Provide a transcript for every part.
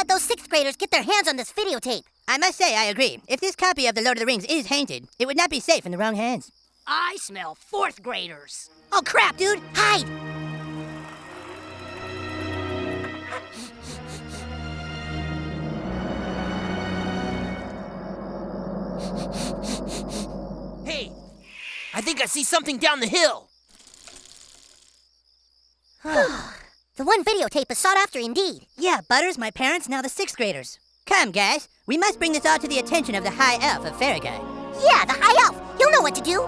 let those 6th graders get their hands on this videotape. I must say, I agree. If this copy of The Lord of the Rings is haunted, it would not be safe in the wrong hands. I smell 4th graders. Oh, crap, dude. Hide! Hey, I think I see something down the hill. The one videotape is sought after indeed. Yeah, Butters, my parents, now the 6th graders. Come, guys. We must bring this all to the attention of the High Elf of Farragut. Yeah, the High Elf. He'll know what to do.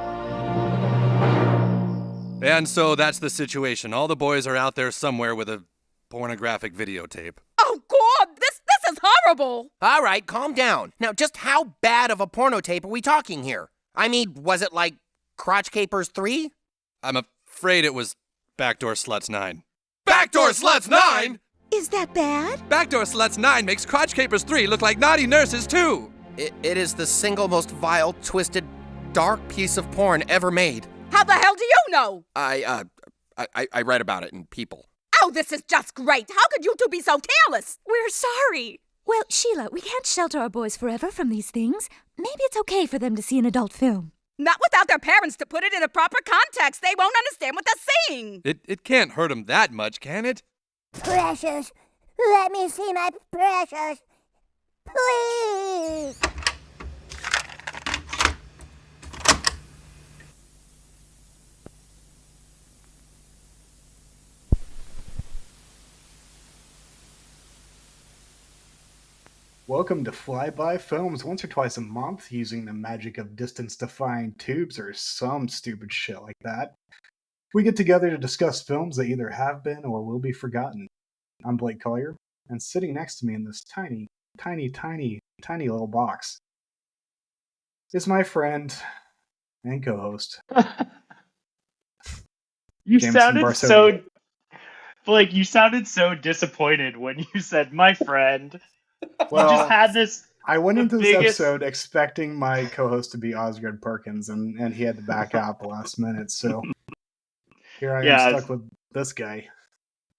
And so that's the situation. All the boys are out there somewhere with a pornographic videotape. Oh, God, this is horrible. All right, calm down. Now, just how bad of a porno tape are we talking here? I mean, was it like Crotch Capers 3? I'm afraid it was Backdoor Sluts 9. Backdoor Sluts 9?! Is that bad? Backdoor Sluts 9 makes Crotch Capers 3 look like naughty nurses too! It is the single most vile, twisted, dark piece of porn ever made. How the hell do you know? I read about it in People. Oh, this is just great. How could you two be so careless? We're sorry. Well, Sheila, we can't shelter our boys forever from these things. Maybe it's okay for them to see an adult film. Not without their parents to put it in a proper context. They won't understand what they're saying. It can't hurt them that much, can it? Precious, let me see my precious. Please. Welcome to Flyby Films once or twice a month using the magic of distance-defying tubes or some stupid shit like that. We get together to discuss films that either have been or will be forgotten. I'm Blake Collier, and sitting next to me in this tiny little box is my friend and co-host. You Jameson sounded Barsotti. Blake, you sounded so disappointed when you said my friend. Well, you just had this. I went into this biggest- episode expecting my co-host to be Osgood Perkins, and he had to back out the last minute, so here I am stuck with this guy.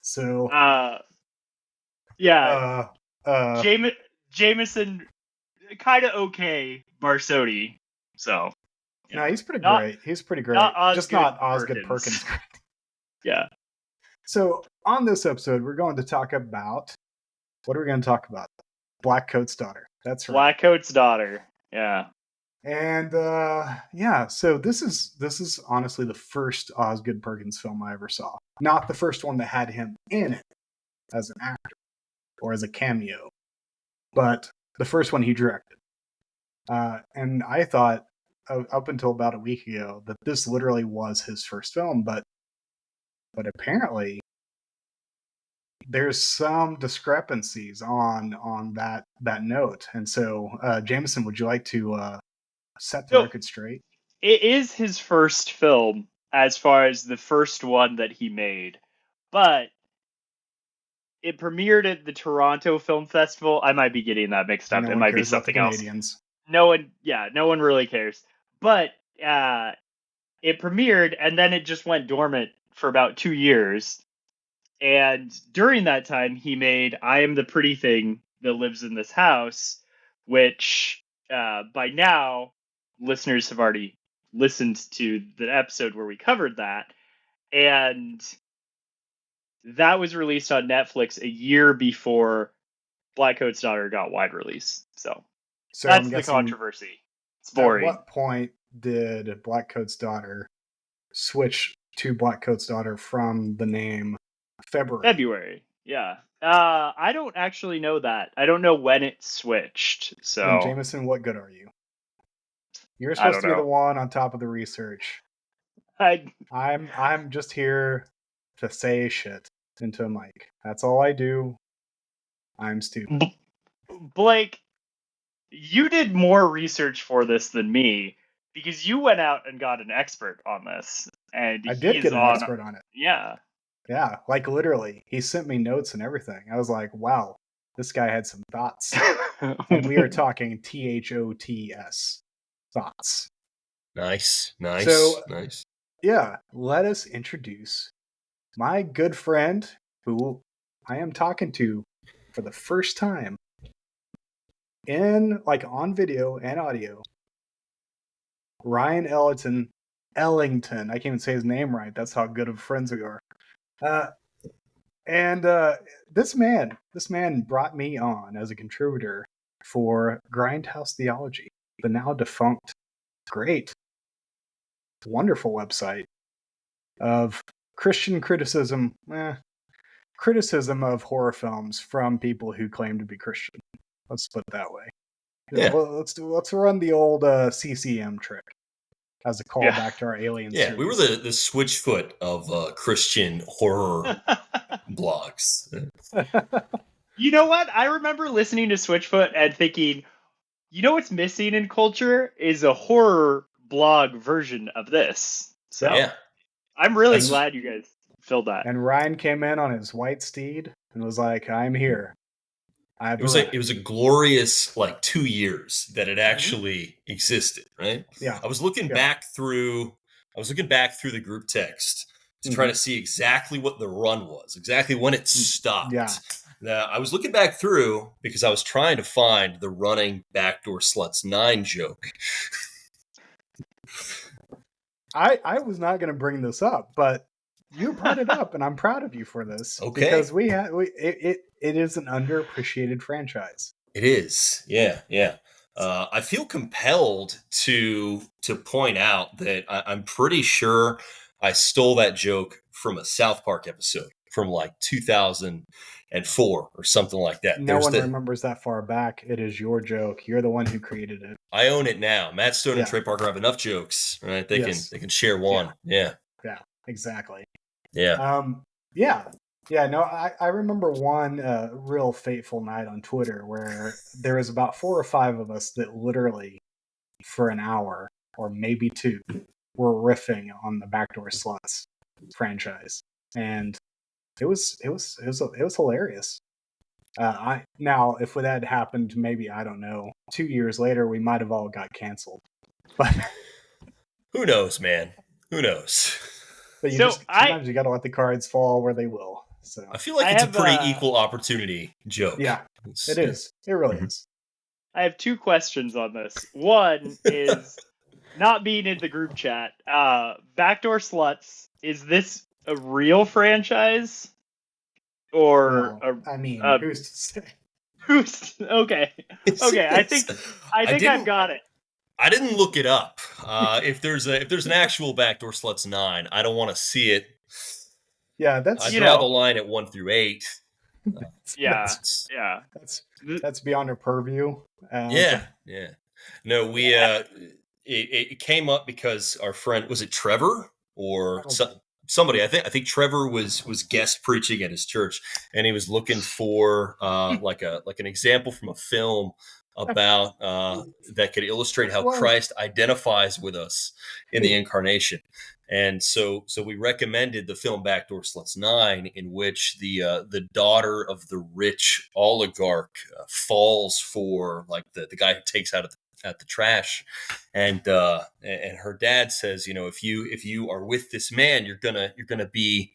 So, Jameson, kind of okay, Barsotti. So, no, he's pretty great. He's pretty great. Just not Osgood Perkins. Yeah. So, on this episode, we're going to talk about, what are we going to talk about? Blackcoat's Daughter. That's right. Blackcoat's Daughter. Yeah. And so this is honestly the first Osgood Perkins film I ever saw. Not the first one that had him in it as an actor or as a cameo, but the first one he directed. And I thought up until about a week ago that this literally was his first film, but apparently there's some discrepancies on that note. And so, Jameson, would you like to set the record straight? It is his first film as far as the first one that he made, but it premiered at the Toronto Film Festival. I might be getting that mixed up. It might be something else. No one really cares. But it premiered and then it just went dormant for about 2 years. And during that time, he made I Am the Pretty Thing That Lives in This House, which by now, listeners have already listened to the episode where we covered that. And that was released on Netflix a year before Blackcoat's Daughter got wide release. So that's the controversy. It's boring. At what point did Blackcoat's Daughter switch to Blackcoat's Daughter from the name February? Yeah. I don't actually know that. I don't know when it switched. So, and Jameson, what good are you? You're supposed to be the one on top of the research. I'm just here to say shit into a mic. That's all I do. I'm stupid. Blake, you did more research for this than me because you went out and got an expert on this. And I did get an expert on it. Yeah. Yeah, like literally. He sent me notes and everything. I was like, wow, this guy had some thoughts. And we are talking THOTS. Thoughts. Nice. So, yeah, let us introduce my good friend who I am talking to for the first time in on video and audio, Ryan Ellington. I can't even say his name right. That's how good of friends we are. This man brought me on as a contributor for Grindhouse Theology, the now defunct, great, wonderful website of Christian criticism of horror films from people who claim to be Christian. Let's put it that way. Yeah. Let's run the old CCM trick as a callback to our Alien Yeah, series. we were the Switchfoot of Christian horror blogs. You know what? I remember listening to Switchfoot and thinking, you know what's missing in culture is a horror blog version of this. So Yeah. I'm really glad you guys filled that. And Ryan came in on his white steed and was like, "I'm here." It was a glorious 2 years that it actually existed, right? Yeah. I was looking back through the group text to try to see exactly what the run was, exactly when it stopped. Yeah. Now, I was looking back through because I was trying to find the running Backdoor Sluts 9 joke. I was not going to bring this up, but you brought it up, and I'm proud of you for this. Okay. Because it is an underappreciated franchise. It is, yeah. I feel compelled to point out that I'm pretty sure I stole that joke from a South Park episode from 2004 or something like that. No one remembers that far back. It is your joke. You're the one who created it. I own it now. Matt Stone and Trey Parker have enough jokes, right? They can share one. Yeah. Yeah, exactly. Yeah. No, I remember one real fateful night on Twitter where there was about 4 or 5 of us that literally for an hour or maybe 2 were riffing on the Backdoor Sluts franchise, and it was hilarious. Now if that had happened, maybe, I don't know, 2 years later, we might have all got canceled. But who knows, man? Who knows? But sometimes you got to let the cards fall where they will. So I feel like it's a pretty equal opportunity joke. Yeah, it is. It really is. I have 2 questions on this. One is not being in the group chat. Backdoor Sluts, is this a real franchise? Or who's to say? Okay. Okay, I think I've got it. I didn't look it up. If there's an actual Backdoor Sluts 9, I don't want to see it. Yeah, that's I draw the line at 1 through 8. That's beyond our purview. Yeah. No, we it came up because our friend, was it Trevor or somebody? I think Trevor was guest preaching at his church, and he was looking for like an example from a film about that could illustrate how Christ identifies with us in the incarnation. And so we recommended the film Backdoor Sluts 9, in which the daughter of the rich oligarch falls for the guy who takes out at the trash, and her dad says, if you are with this man, you're gonna be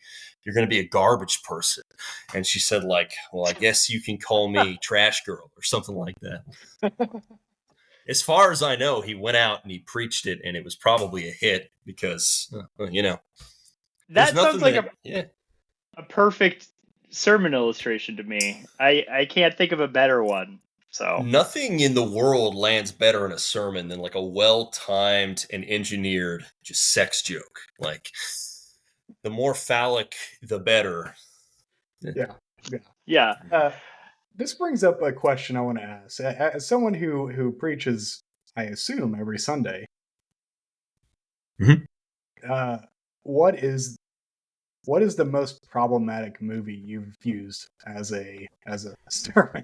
a garbage person. And she said, well, I guess you can call me Trash Girl or something like that. As far as I know, he went out and he preached it, and it was probably a hit because, that sounds like a perfect sermon illustration to me. I can't think of a better one. So nothing in the world lands better in a sermon than a well-timed and engineered just sex joke. The more phallic, the better. Yeah. This brings up a question I want to ask. As someone who preaches, I assume, every Sunday, what is the most problematic movie you've used as a sermon?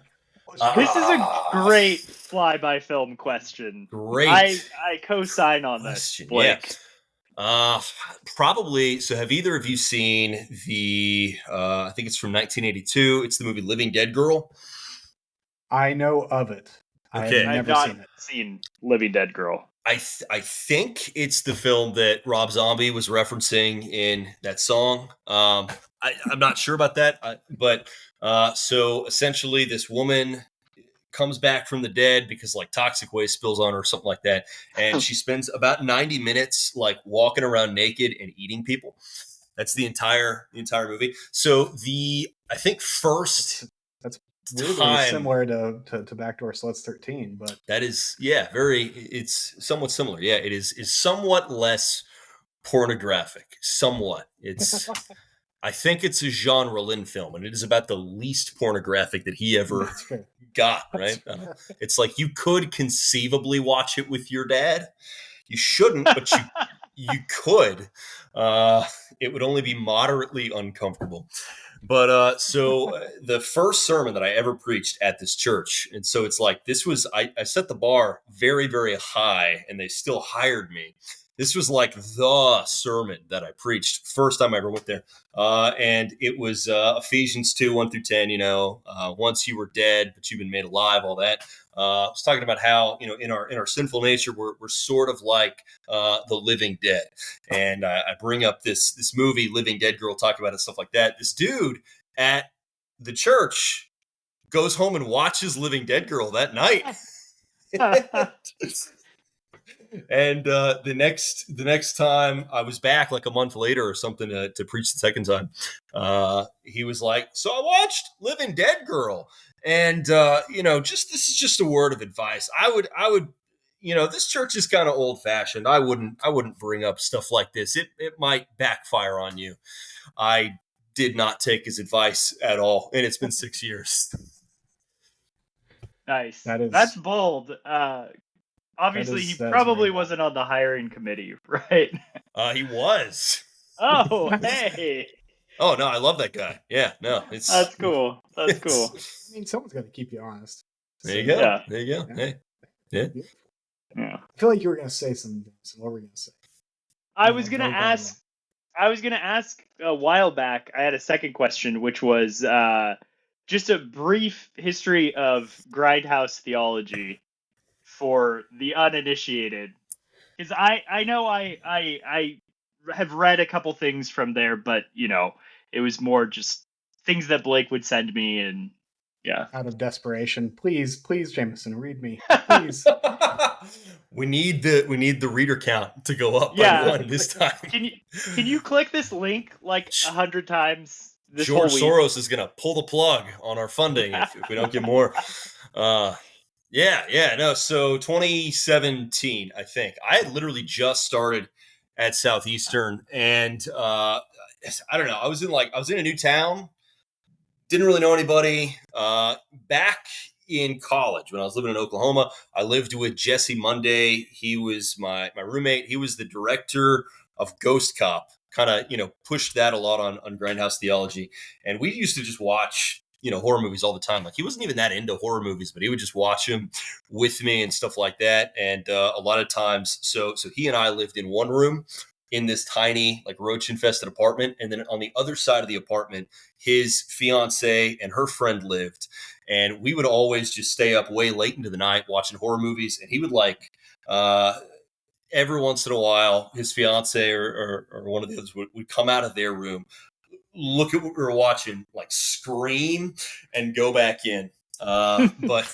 This is a great fly-by film question. Great. I co-sign on this, Blake. Yeah. Probably. So have either of you seen I think it's from 1982. It's the movie Living Dead Girl. I know of it. Okay. I've not seen Living Dead Girl. I think it's the film that Rob Zombie was referencing in that song. I'm not sure about that, but so essentially, this woman comes back from the dead because like toxic waste spills on her or something like that, and she spends about 90 minutes like walking around naked and eating people. That's the entire movie. So I think first That's weirdly time similar to Backdoor Sluts 13, but that is it's somewhat similar. Yeah, it is somewhat less pornographic. Somewhat. It's I think it's a Jean Rollin film, and it is about the least pornographic that he ever got, right? It's like you could conceivably watch it with your dad. You shouldn't, but you could. It would only be moderately uncomfortable. But so the first sermon that I ever preached at this church, and so it's like this was I set the bar very, very high, and they still hired me. This was like the sermon that I preached first time I ever went there. And it was Ephesians 2, 1 through 10, once you were dead, but you've been made alive, all that. I was talking about how, in our sinful nature, we're sort of like the living dead. And I bring up this movie, Living Dead Girl, talk about it, stuff like that. This dude at the church goes home and watches Living Dead Girl that night. And the next time I was back, like a month later or something, to preach the second time, he was like, "So I watched Living Dead Girl, and this is just a word of advice. I would, this church is kind of old fashioned. I wouldn't bring up stuff like this. It might backfire on you." I did not take his advice at all, and it's been 6 years. Nice. That's bold. Obviously, he probably wasn't on the hiring committee, right? He was. Oh, hey. Oh, no, I love that guy. Yeah, no, that's cool. That's cool. I mean, someone's got to keep you honest. There you go. Yeah. There you go. Yeah. Hey. Yeah. I feel like you were going to say something. So what were we going to say? I was going to ask a while back. I had a second question, which was just a brief history of Grindhouse Theology for the uninitiated, because I know I have read a couple things from there, but it was more just things that Blake would send me, and out of desperation, please Jameson, read me, please. we need the reader count to go up by one this time. Can you click this link like 100 times this George whole week? Soros is gonna pull the plug on our funding if we don't get more. So 2017, I think. I had literally just started at Southeastern, and I don't know. I was in a new town, didn't really know anybody. Back in college, when I was living in Oklahoma, I lived with Jesse Monday. He was my roommate. He was the director of Ghost Cop. Kind of, pushed that a lot on Grindhouse Theology, and we used to just watch horror movies all the time. Like, he wasn't even that into horror movies, but he would just watch them with me and stuff like that. And a lot of times, so he and I lived in one room in this tiny, like, roach infested apartment. And then on the other side of the apartment, his fiance and her friend lived. And we would always just stay up way late into the night watching horror movies. And he would every once in a while, his fiance or one of the others would come out of their room, look at what we were watching, like, scream, and go back in. But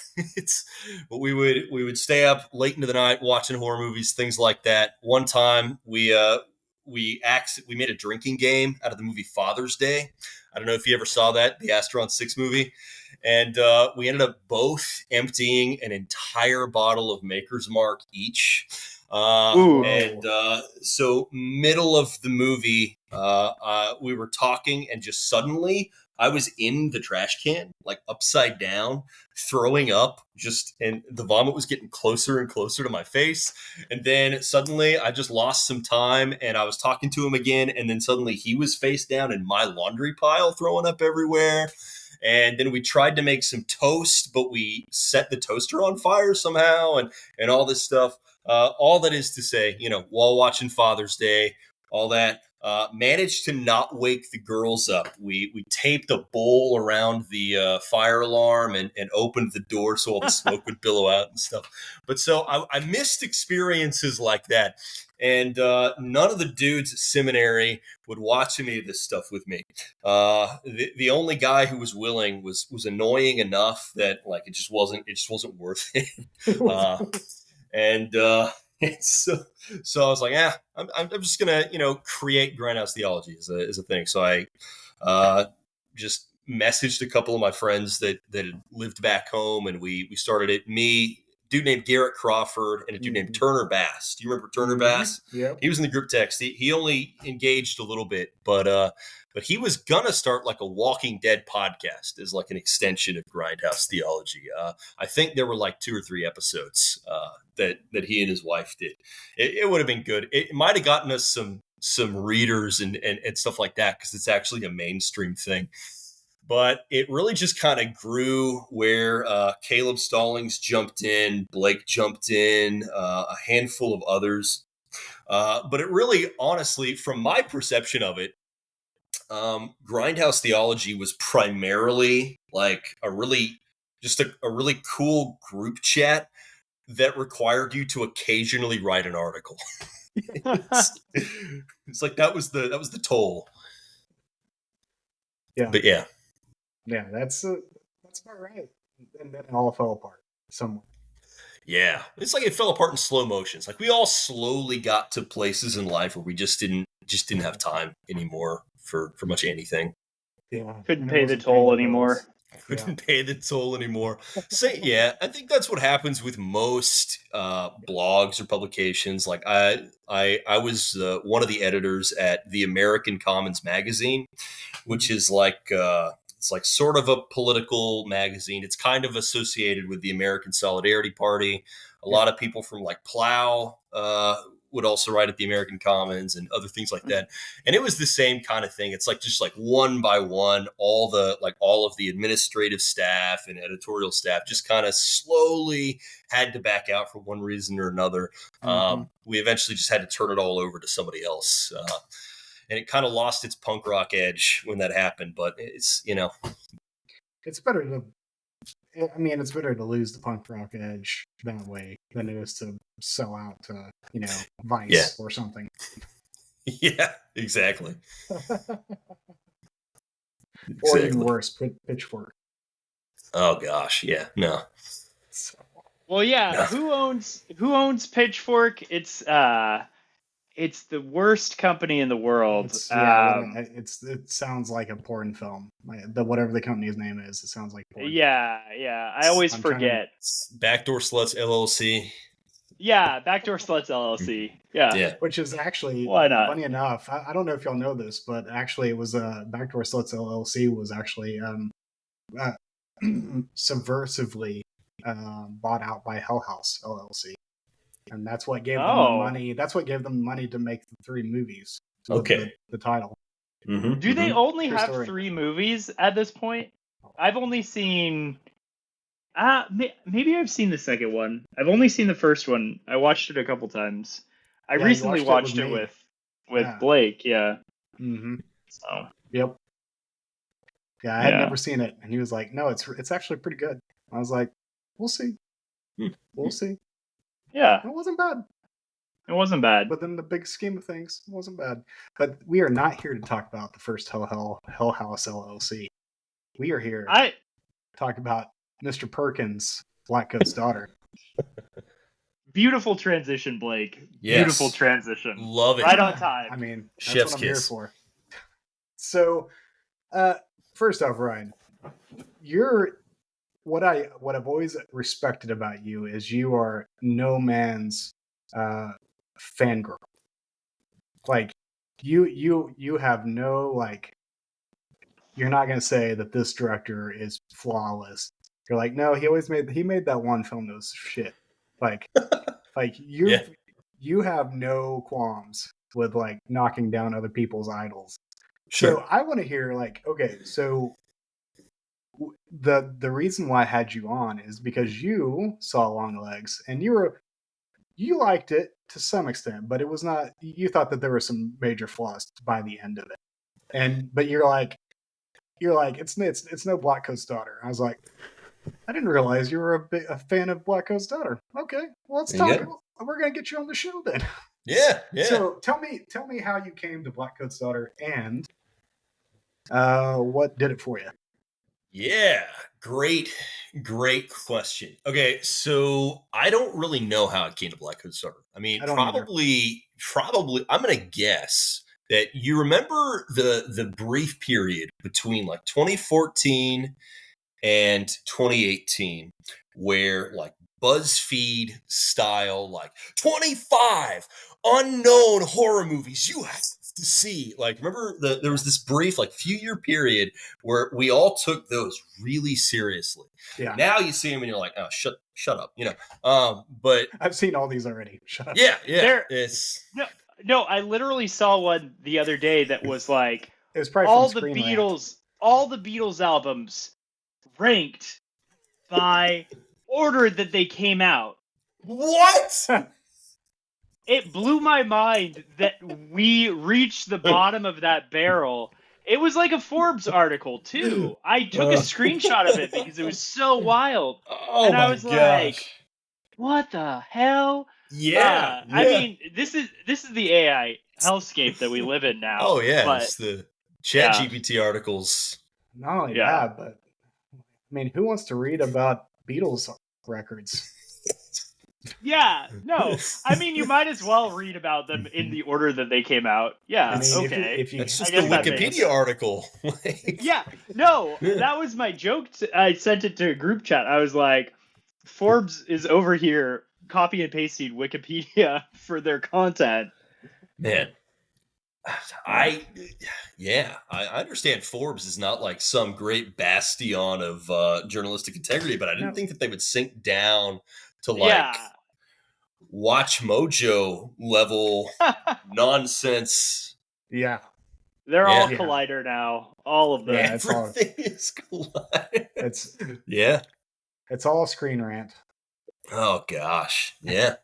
we would stay up late into the night watching horror movies, things like that. One time we made a drinking game out of the movie Father's Day. I don't know if you ever saw that, the Astron 6 movie. And we ended up both emptying an entire bottle of Maker's Mark each. So middle of the movie, we were talking, and just suddenly I was in the trash can, like, upside down, throwing up, and the vomit was getting closer and closer to my face. And then suddenly I just lost some time, and I was talking to him again. And then suddenly he was face down in my laundry pile, throwing up everywhere. And then we tried to make some toast, but we set the toaster on fire somehow, and all this stuff. All that is to say, while watching Father's Day, all that, managed to not wake the girls up. We taped a bowl around the fire alarm and opened the door so all the smoke would billow out and stuff. But so I missed experiences like that. And none of the dudes at seminary would watch any of this stuff with me. The only guy who was willing was annoying enough that like it just wasn't worth it. So I was like, I'm just gonna create Grindhouse Theology as a thing. So I just messaged a couple of my friends that had lived back home, and we started it. Me, dude named Garrett Crawford, and a dude named Turner Bass. Do you remember Turner Bass? Yep. He was in the group text. He only engaged a little bit, but he was gonna start like a Walking Dead podcast as like an extension of Grindhouse Theology. I think there were like 2 or 3 episodes that he and his wife did. It would have been good. It might have gotten us some readers and stuff like that, because it's actually a mainstream thing. But it really just kind of grew where Caleb Stallings jumped in, Blake jumped in, a handful of others. But it really, honestly, from my perception of it, Grindhouse Theology was primarily like a really cool group chat that required you to occasionally write an article. It's like that was the toll. Yeah. But yeah. Yeah, that's about right. And then it all fell apart somewhere. Yeah, it's like it fell apart in slow motion. It's like we all slowly got to places in life where we just didn't have time anymore for much anything. Yeah, Couldn't pay the toll anymore. Couldn't pay the toll anymore. I think that's what happens with most blogs or publications. Like I was one of the editors at the American Commons magazine, which is like it's like sort of a political magazine. It's kind of associated with the American Solidarity Party. A lot of people from like Plow would also write at the American Commons and other things like that. And it was the same kind of thing. It's like just like one by one, all of the administrative staff and editorial staff just kind of slowly had to back out for one reason or another. We eventually just had to turn it all over to somebody else. And it kind of lost its punk rock edge when that happened. But it's better to lose the punk rock edge that way than it is to sell out to, Vice or something. Yeah, exactly. Or even worse, Pitchfork. Oh gosh, yeah, no. Well, yeah. No. Who owns Pitchfork? It's the worst company in the world. It sounds like a porn film. Whatever the company's name is, it sounds like porn. Yeah. I always forget. Backdoor Sluts LLC. Yeah, Backdoor Sluts LLC. Yeah. Which is actually, why not? Funny enough, I don't know if y'all know this, but actually it was Backdoor Sluts LLC was actually subversively bought out by Hell House LLC. And that's what gave them the money. That's what gave them the money to make the 3 movies. Okay. The title. Mm-hmm. Do they only True have story. 3 movies at this point? I've only seen. Maybe I've seen the second one. I've only seen the first one. I watched it a couple times. I recently watched it with Blake. Yeah. Mm-hmm. So. Yep. Yeah, I had never seen it, and he was like, "No, it's actually pretty good." I was like, "We'll see. We'll see." Yeah. It wasn't bad. It wasn't bad. But in the big scheme of things, it wasn't bad. But we are not here to talk about the first Hell House LLC. We are here to talk about Mr. Perkins, Blackcoat's daughter. Beautiful transition, Blake. Yes. Beautiful transition. Love it. Right on time. I mean, that's Chef's what I'm here kiss. for. So, first off, Ryan, what I've always respected about you is you are no man's fangirl. Like you have no like. You're not gonna say that this director is flawless. You're like, no, he made that one film that was shit. Like you have no qualms with like knocking down other people's idols. Sure. So I want to hear like, okay, so the reason why I had you on is because you saw Longlegs and you liked it to some extent, but it was not. You thought that there were some major flaws by the end of it, but you're like it's no Blackcoat's daughter. I was like, I didn't realize you were a fan of Blackcoat's daughter. Okay, well let's talk. We're gonna get you on the show then. Yeah, yeah. So tell me how you came to Blackcoat's Daughter and what did it for you? Yeah, great question. Okay, so I don't really know how it came to Blackcoat Starter. I mean, I don't either. probably, I'm gonna guess that you remember the brief period between like 2014 and 2018 where like BuzzFeed style, like 25 unknown horror movies you have to see. Like, remember there was this brief, like, few-year period where we all took those really seriously. Yeah. Now you see them and you're like, oh, shut up, you know. But I've seen all these already. Shut up. yeah, It's no. I literally saw one the other day that was like It was probably all from the Screen Rant. all the Beatles albums ranked by order that they came out. what? It blew my mind that we reached the bottom of that barrel. It was like a Forbes article too. I took a screenshot of it because it was so wild. Oh And my I was gosh. like, what the hell? Yeah, I mean, this is the AI hellscape that we live in now. oh yeah, but it's the Chat yeah. GPT articles. Not only Yeah. that, but I mean, who wants to read about Beatles records? yeah, no. I mean, you might as well read about them in the order that they came out. Yeah, I mean, okay. if you That's just I the guess that Wikipedia makes- article. Like, Yeah, no, that was my joke. I sent it to a group chat. I was like, Forbes is over here copy and pasting Wikipedia for their content. man, I understand Forbes is not like some great bastion of journalistic integrity, but I didn't No. think that they would sink down to like Yeah. Watch Mojo level nonsense. yeah, They're all Yeah. Collider now. All of them. Yeah, it's all- Everything is collided. it's Yeah. all Screen Rant. Oh gosh. Yeah.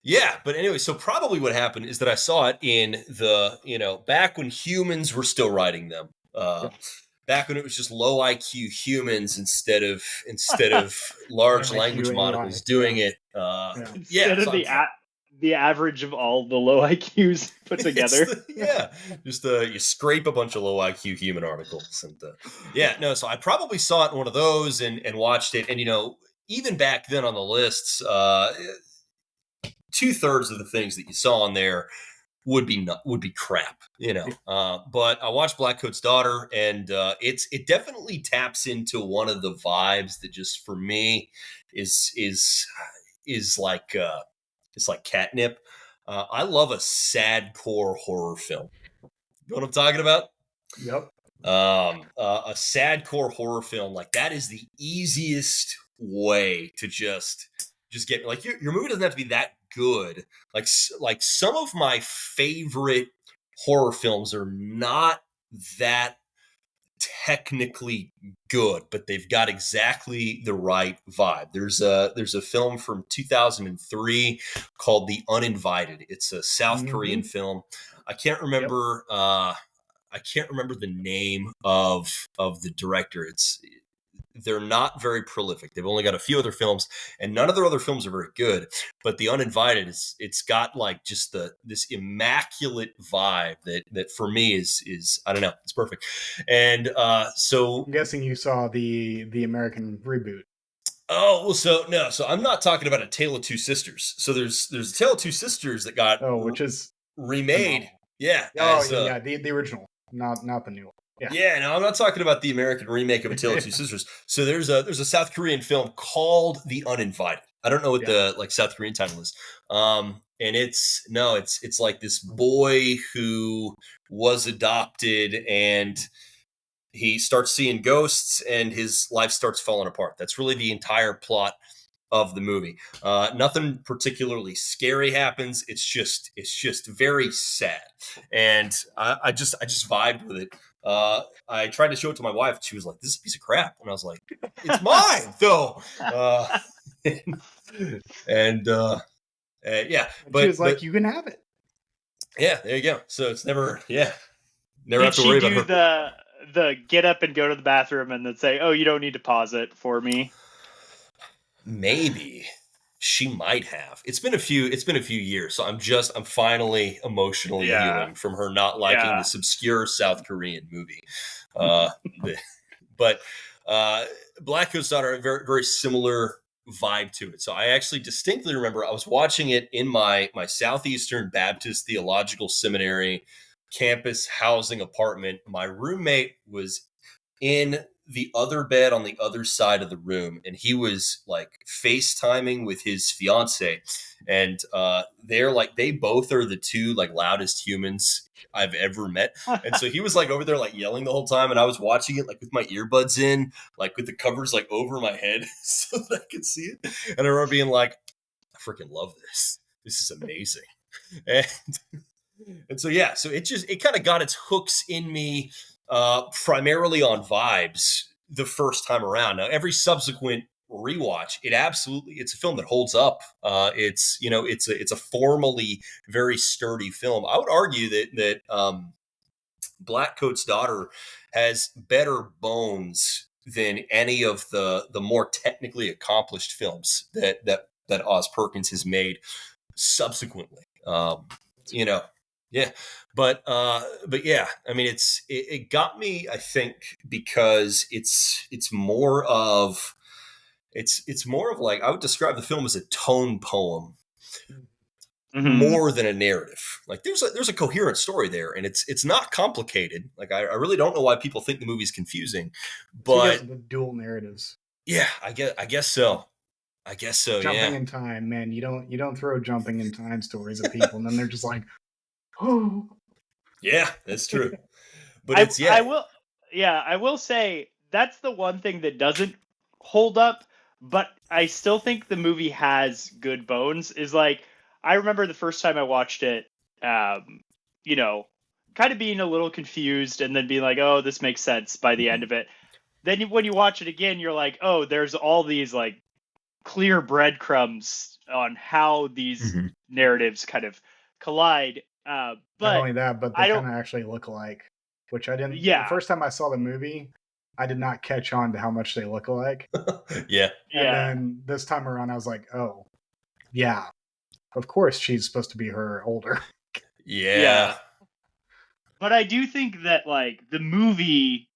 Yeah, but anyway, so probably what happened is that I saw it in the, back when humans were still writing them. Back when it was just low IQ humans instead of large IQ language AI. models doing it. Instead of the average of all the low IQs put together. Just you scrape a bunch of low IQ human articles, and so I probably saw it in one of those and watched it, and even back then on the lists, 2/3 of the things that you saw on there would be crap, but I watched Blackcoat's Daughter, and it definitely taps into one of the vibes that just for me is like it's like catnip. I love a sad core horror film. You know what I'm talking about? Yep. A sad core horror film, like that is the easiest way to just get, like, your movie doesn't have to be that good. Like some of my favorite horror films are not that technically good, but they've got exactly the right vibe. There's a film from 2003 called The Uninvited. It's a South Korean film. I can't remember the name of the director. They're not very prolific. They've only got a few other films, and none of their other films are very good. But The Uninvited it's got like just this immaculate vibe that for me is I don't know, it's perfect. And so I'm guessing you saw the American reboot. Oh, well, so I'm not talking about A Tale of Two Sisters. So there's A Tale of Two Sisters that got Which is remade. Yeah. the original, not the new one. Yeah, no, I'm not talking about the American remake of A Tale of Two Sisters. So there's a South Korean film called The Uninvited. I don't know what the South Korean title is. And it's like this boy who was adopted and he starts seeing ghosts and his life starts falling apart. That's really the entire plot of the movie. Nothing particularly scary happens. It's just very sad. And I just vibed with it. I tried to show it to my wife. She was like, "This is a piece of crap," and I was like, "It's mine, though." But she was like, "You can have it." Yeah, there you go. So it's never have Did to worry she about do her. the get up and go to the bathroom and then say, "Oh, you don't need to pause it for me"? Maybe She might have. It's been a few years, so I'm finally emotionally healing from her not liking this obscure South Korean movie. But Blackcoat's Daughter, a very, very similar vibe to it. So I actually distinctly remember I was watching it in my Southeastern Baptist Theological Seminary campus housing apartment. My roommate was in the other bed on the other side of the room, and he was like FaceTiming with his fiance, and they both are the two like loudest humans I've ever met. And so he was like over there like yelling the whole time, and I was watching it like with my earbuds in, like with the covers like over my head so that I could see it. And I remember being like, I freaking love this. This is amazing. And so so it kind of got its hooks in me primarily on vibes the first time around. Now every subsequent rewatch, it's a film that holds up. It's a formally very sturdy film. I would argue that Blackcoat's Daughter has better bones than any of the more technically accomplished films that Oz Perkins has made subsequently. But yeah, I mean, it got me, I think, because it's more of like, I would describe the film as a tone poem more than a narrative. Like there's a coherent story there, and it's not complicated. Like I really don't know why people think the movie's confusing, but the dual narratives. Yeah, I guess so. Jumping in time, man. You don't throw jumping in time stories at people, and then they're just like, oh. Yeah, that's true. But I will say that's the one thing that doesn't hold up, but I still think the movie has good bones. Is like, I remember the first time I watched it, kind of being a little confused and then being like, oh, this makes sense by the end of it. Then when you watch it again, you're like, oh, there's all these like clear breadcrumbs on how these narratives kind of collide. But not only that, but they kind of actually look alike, which I didn't. Yeah. The first time I saw the movie, I did not catch on to how much they look alike. Yeah. And then this time around, I was like, oh, yeah, of course she's supposed to be her older. Yeah. But I do think that like the movie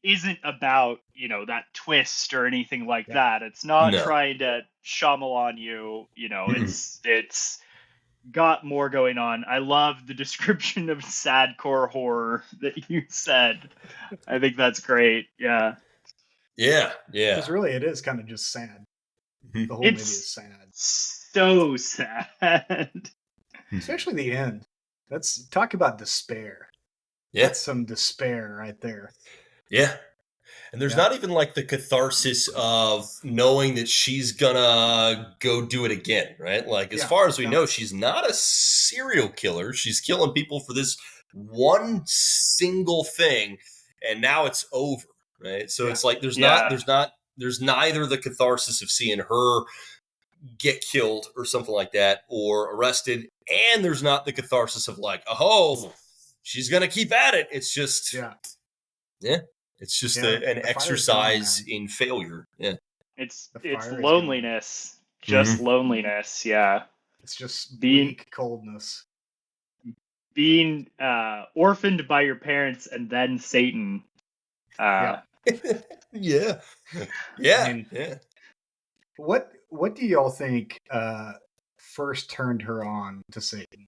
isn't about, that twist or anything like that. It's not trying to Shyamalan you, it's got more going on. I love the description of sadcore horror that you said. I think that's great. Yeah. Because really, it is kind of just sad. The whole movie is sad. So sad. Especially the end. Let's talk about despair. Yeah. That's some despair right there. Yeah. And there's not even like the catharsis of knowing that she's gonna go do it again, right? Like, as far as we know, she's not a serial killer. She's killing people for this one single thing, and now it's over, right? So it's like there's neither the catharsis of seeing her get killed or something like that, or arrested, and there's not the catharsis of like, oh, she's gonna keep at it. It's just It's just an exercise in failure. Yeah. It's loneliness. Just loneliness. Yeah. It's just bleak coldness. Being orphaned by your parents and then Satan. Yeah. I mean, What do y'all think first turned her on to Satan?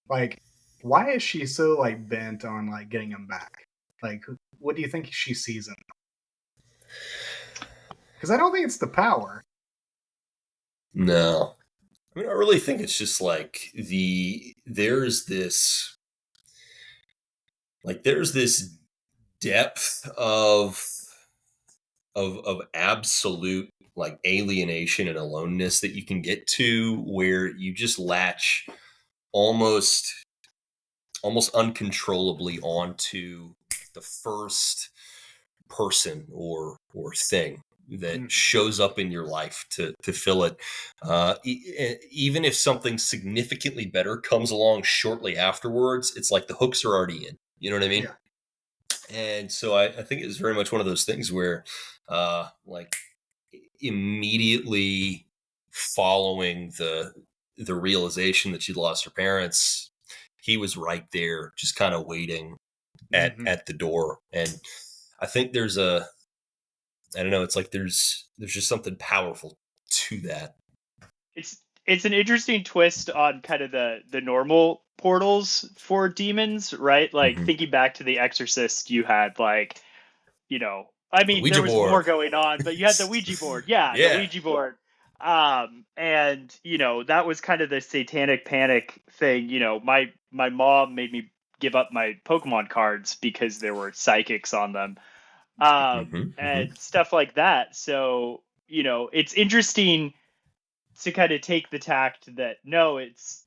Like, why is she so like bent on like getting him back? Like, what do you think she sees in him? Because I don't think it's the power. No. I mean, I really think it's just like there's this depth of absolute like alienation and aloneness that you can get to where you just latch almost uncontrollably onto the first person or thing that shows up in your life to fill it. Even if something significantly better comes along shortly afterwards, it's like the hooks are already in. You know what I mean? Yeah. And so I think it's very much one of those things where like immediately following the realization that she'd lost her parents, he was right there, just kind of waiting at the door. And I think there's I don't know, it's like there's just something powerful to that. It's an interesting twist on kind of the normal portals for demons, right? Like thinking back to The Exorcist, you had like, I mean, there was more going on, but you had the Ouija board. Yeah, the Ouija board. And that was kind of the satanic panic thing. My mom made me give up my Pokemon cards because there were psychics on them. And stuff like that. So, it's interesting to kind of take the tact that no, it's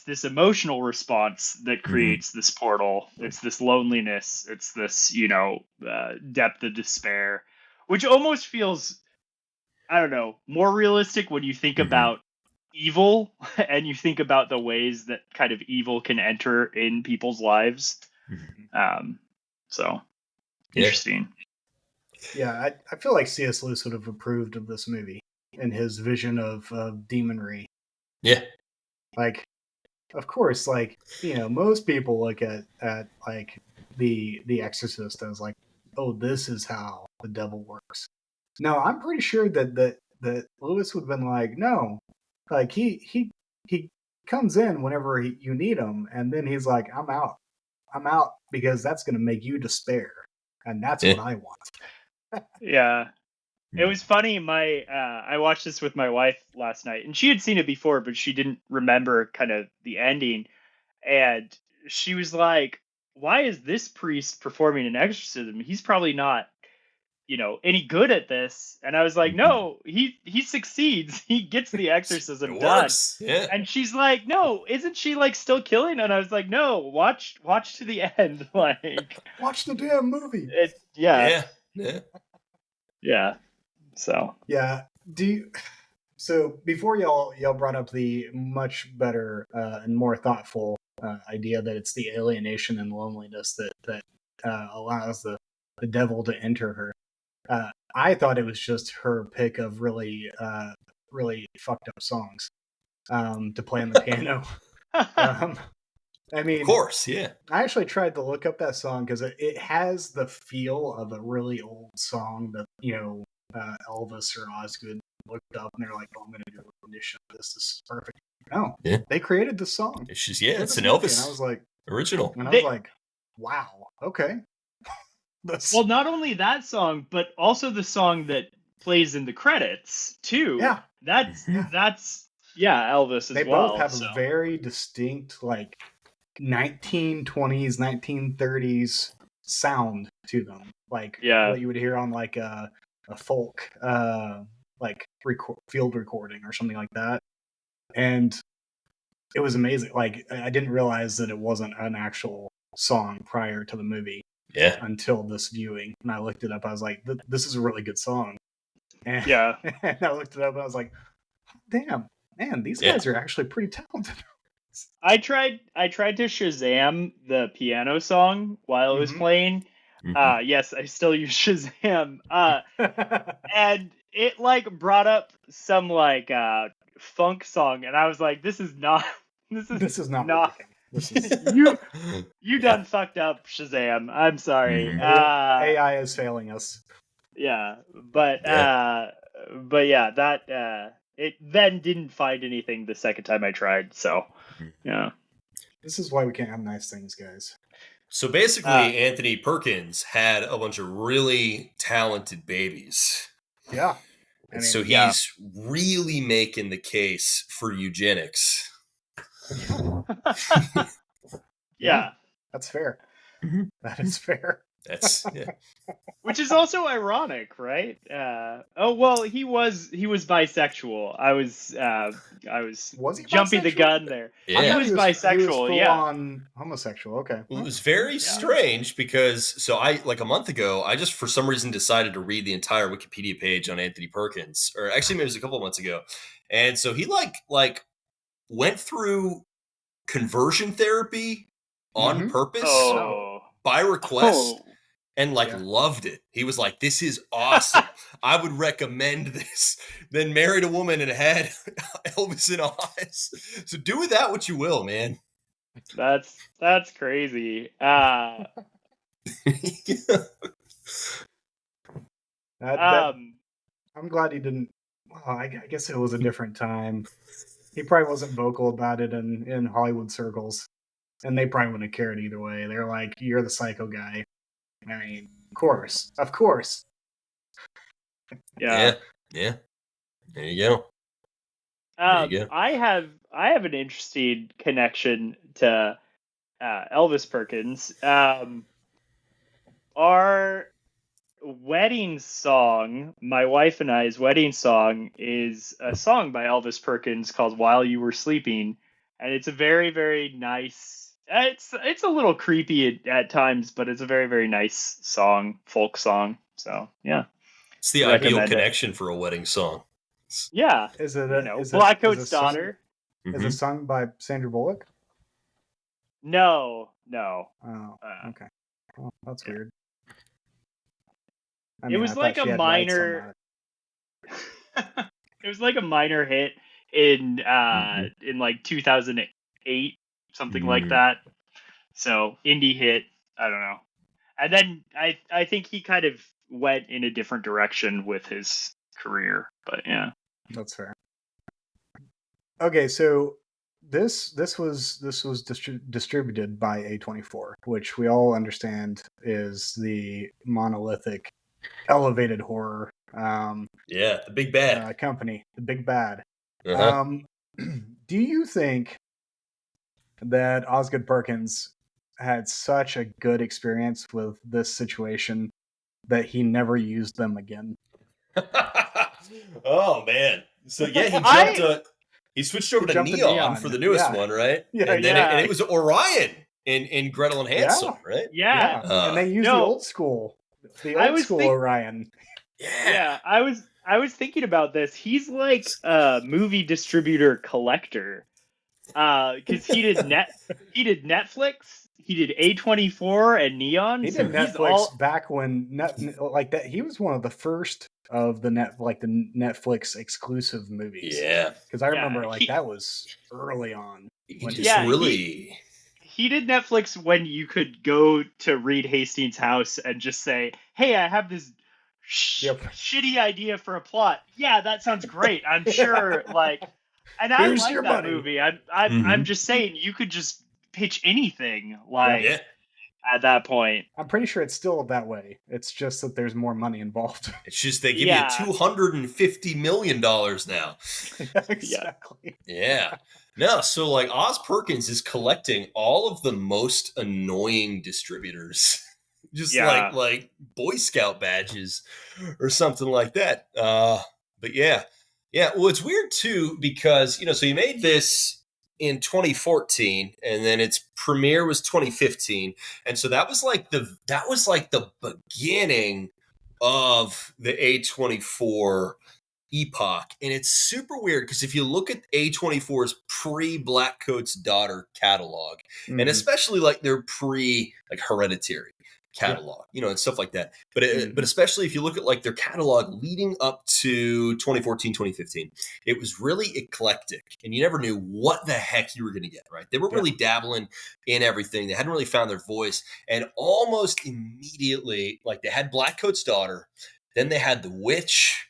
this emotional response that creates this portal. It's this loneliness. It's this, depth of despair, which almost feels, I don't know, more realistic when you think about evil and you think about the ways that kind of evil can enter in people's lives. So interesting. Yeah, I feel like C.S. Lewis would have approved of this movie in his vision of demonry. Yeah. Like, of course, like, most people look at like the Exorcist as like, oh, this is how the devil works. No, I'm pretty sure that Lewis would have been like, no, like he comes in whenever you need him, and then he's like, I'm out because that's going to make you despair, and that's what I want. Yeah. It was funny. I watched this with my wife last night, and she had seen it before, but she didn't remember kind of the ending. And she was like, "Why is this priest performing an exorcism? He's probably not, any good at this." And I was like, "No, he succeeds. He gets the exorcism done." Yeah. And she's like, "No, isn't she like still killing?" And I was like, "No, watch to the end. Like, watch the damn movie." Yeah. So yeah. So before y'all brought up the much better and more thoughtful idea that it's the alienation and loneliness that allows the devil to enter her. I thought it was just her pick of really fucked up songs to play on the piano. I mean, of course, yeah. I actually tried to look up that song because it has the feel of a really old song that Elvis or Osgood looked up and they're like, "Oh, I'm going to do a rendition of this. This is perfect." No, they created the song. It's just it's an Elvis. And I was like, original. And I was like, wow, okay. Well, not only that song, but also the song that plays in the credits too. Yeah, that's Elvis as well. They both have a very distinct 1920s, 1930s sound to them. Like what you would hear on like a folk field recording or something like that. And it was amazing. Like, I didn't realize that it wasn't an actual song prior to the movie. Yeah. Until this viewing. And I looked it up. I was like, this is a really good song. And, and I looked it up and I was like, damn, man, these guys are actually pretty talented. I tried to Shazam the piano song while it was playing. Yes, I still use Shazam. And it brought up some funk song, and I was like, this is not you done fucked up, Shazam. I'm sorry. AI is failing us. Yeah, but that it then didn't find anything the second time I tried. So yeah, this is why we can't have nice things, guys. So basically, Anthony Perkins had a bunch of really talented babies. Yeah. So he's really making the case for eugenics. Yeah. That's fair. That is fair. That's Which is also ironic, right? He was bisexual. I was he jumping the gun there. Yeah. He was bisexual. He was full on homosexual. Okay. Well, it was very strange because I a month ago I just for some reason decided to read the entire Wikipedia page on Anthony Perkins, or actually maybe it was a couple of months ago, and so he went through conversion therapy on purpose by request. and loved it. He was like, "This is awesome. I would recommend this." Then married a woman and had Elvis in Oz. So do with that what you will, man. That's crazy. I'm glad he didn't. Well, I guess it was a different time. He probably wasn't vocal about it in Hollywood circles, and they probably wouldn't have cared either way. They're like, "You're the psycho guy." I mean, of course. Yeah. There you go. I have an interesting connection to Elvis Perkins. Our wedding song, my wife and I's wedding song, is a song by Elvis Perkins called "While You Were Sleeping," and it's a very, very nice. It's a little creepy at times, but it's a very, very nice song, folk song. So yeah, it's the ideal connection for a wedding song. Yeah, is it Blackcoat's daughter? Is it sung by Sandra Bullock? No. Oh, okay. Well, that's weird. It was like a minor. It was like a minor hit in like 2008, something like that. So indie hit. I don't know. And then I think he kind of went in a different direction with his career. But yeah, that's fair. Okay, so this was distributed by A24, which we all understand is the monolithic elevated horror the big bad company, the big bad. Do you think that Osgood Perkins had such a good experience with this situation that he never used them again? Oh man, so yeah, he switched over to Neon for the newest one, right? Yeah, and then it was Orion in Gretel and Hansel, right? Yeah. And they used the old school Orion. Yeah, I was thinking about this. He's like a movie distributor collector, because he did Netflix, he did A24 and Neon. He did Netflix back when like that. He was one of the first of the Netflix exclusive movies. Yeah, because I remember that was early on. He did Netflix when you could go to Reed Hastings' house and just say, "Hey, I have this shitty idea for a plot." Yeah, that sounds great. I'm sure. And I like that money. Movie. I'm just saying, you could just pitch anything at that point. I'm pretty sure it's still that way. It's just that there's more money involved. It's just they give you $250 million now. Exactly. Yeah. No, so Oz Perkins is collecting all of the most annoying distributors. Just like Boy Scout badges or something like that. But yeah. Well, it's weird too because so you made this in 2014, and then its premiere was 2015, and so that was like the beginning of the A24 epoch. And it's super weird because if you look at A24's pre-Blackcoat's Daughter catalog, and especially their Hereditary catalog, and stuff like that. But but especially if you look at their catalog leading up to 2014, 2015, it was really eclectic, and you never knew what the heck you were going to get. Right? They were really dabbling in everything. They hadn't really found their voice, and almost immediately, they had Blackcoat's Daughter, then they had The Witch.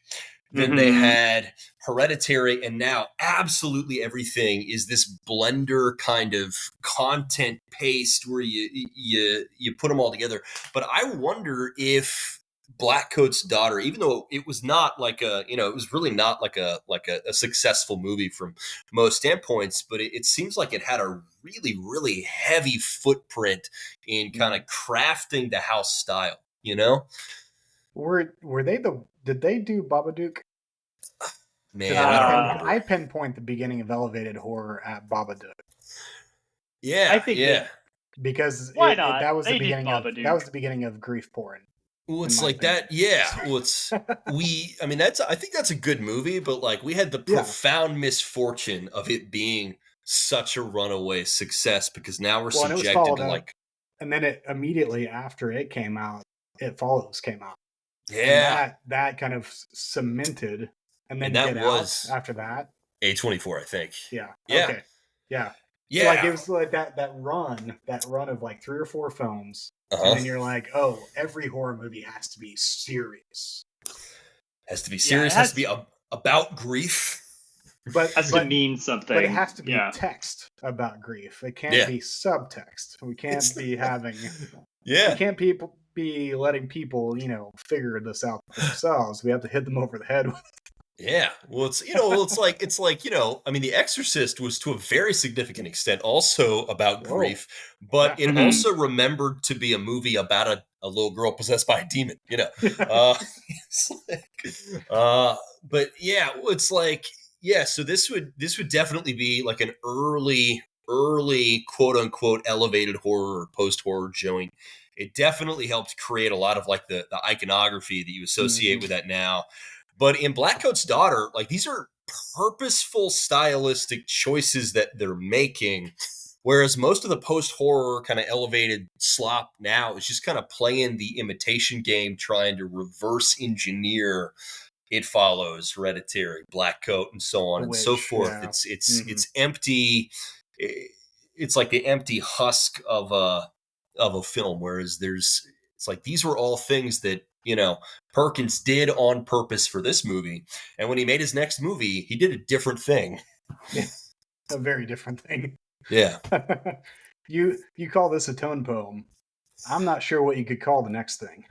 Then they had Hereditary, and now absolutely everything is this blender kind of content paste where you put them all together. But I wonder if Blackcoat's Daughter, even though it was not it was really not like a successful movie from most standpoints, but it seems like it had a really, really heavy footprint in kind of crafting the house style, Were they did they do Babadook? Man, I pinpoint the beginning of elevated horror at Babadook. Yeah, I think because why not? That was they the beginning of grief porn. Well, it's like that. Yeah. Well, I think that's a good movie, but we had the profound misfortune of it being such a runaway success because now we're subjected to and then it immediately after it came out, It Follows came out. Yeah. And that kind of cemented, and then And that Get was Out after that. A24, I think. Yeah. Yeah. Okay. Yeah. Yeah. So like it was like that run of like 3 or 4 films, and then you're like, oh, every horror movie has to be serious. Has to be serious. Has to be about grief. But has to mean something. But it has to be text about grief. It can't be subtext. We can't be having. Yeah. We can't be letting people, figure this out for themselves. We have to hit them over the head with it. Yeah. Well, it's like, I mean, The Exorcist was to a very significant extent also about grief, but it also remembered to be a movie about a little girl possessed by a demon, it's like, but yeah, it's like, yeah, so this would definitely be like an early quote unquote elevated horror or post horror joint. It definitely helped create a lot of like the iconography that you associate with that now. But in Blackcoat's Daughter, like these are purposeful stylistic choices that they're making, whereas most of the post-horror kind of elevated slop now is just kind of playing the imitation game, trying to reverse engineer It Follows, Hereditary, Blackcoat, and so on and so forth. Yeah. It's empty. It's like the empty husk of a film, whereas it's like these were all things that Perkins did on purpose for this movie. And when he made his next movie, he did a different thing. Yeah, a very different thing. Yeah. You call this a tone poem. I'm not sure what you could call the next thing.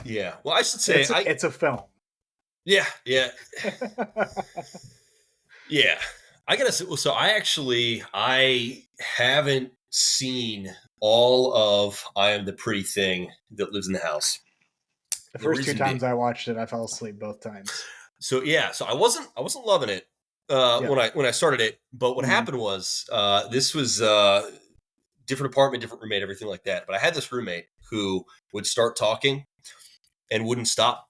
Yeah. Well, I should say it's a film. Yeah. Yeah. Yeah. I gotta say, so I haven't seen all of I Am the Pretty Thing That Lives in the House. The first 2 times I watched it, I fell asleep both times. So yeah, so I wasn't loving it when I started it, but what happened was this was different apartment, different roommate, everything like that. But I had this roommate who would start talking and wouldn't stop,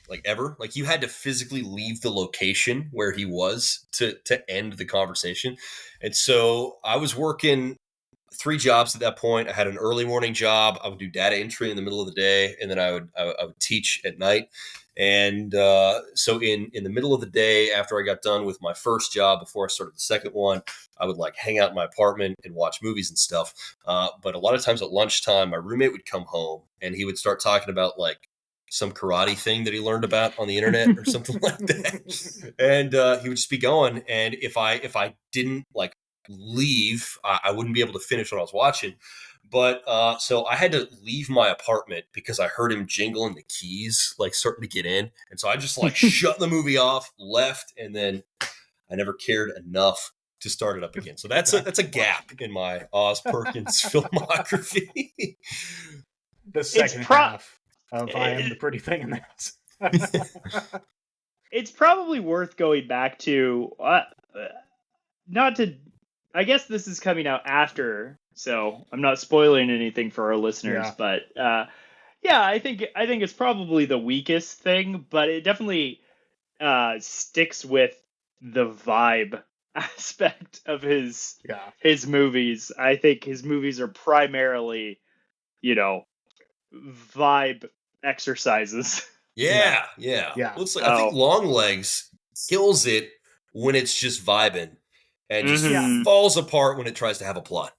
like ever. Like you had to physically leave the location where he was to end the conversation. And so I was working 3 jobs at that point. I had an early morning job. I would do data entry in the middle of the day, and then I would teach at night. And so in the middle of the day, after I got done with my first job, before I started the second one, I would like hang out in my apartment and watch movies and stuff. But a lot of times at lunchtime, my roommate would come home and he would start talking about like some karate thing that he learned about on the internet or something like that. And he would just be going. And if I didn't like leave, I wouldn't be able to finish what I was watching. But so I had to leave my apartment because I heard him jingling the keys, like starting to get in. And so I just like shut the movie off, left, and then I never cared enough to start it up again. So that's a gap in my Oz Perkins filmography. The second half of I Am the Pretty Thing in that. It's probably worth going back to, I guess this is coming out after, so I'm not spoiling anything for our listeners, but I think it's probably the weakest thing, but it definitely sticks with the vibe aspect of his movies. I think his movies are primarily, vibe exercises. Yeah. Well, it's like, I think Longlegs kills it when it's just vibing and just falls apart when it tries to have a plot.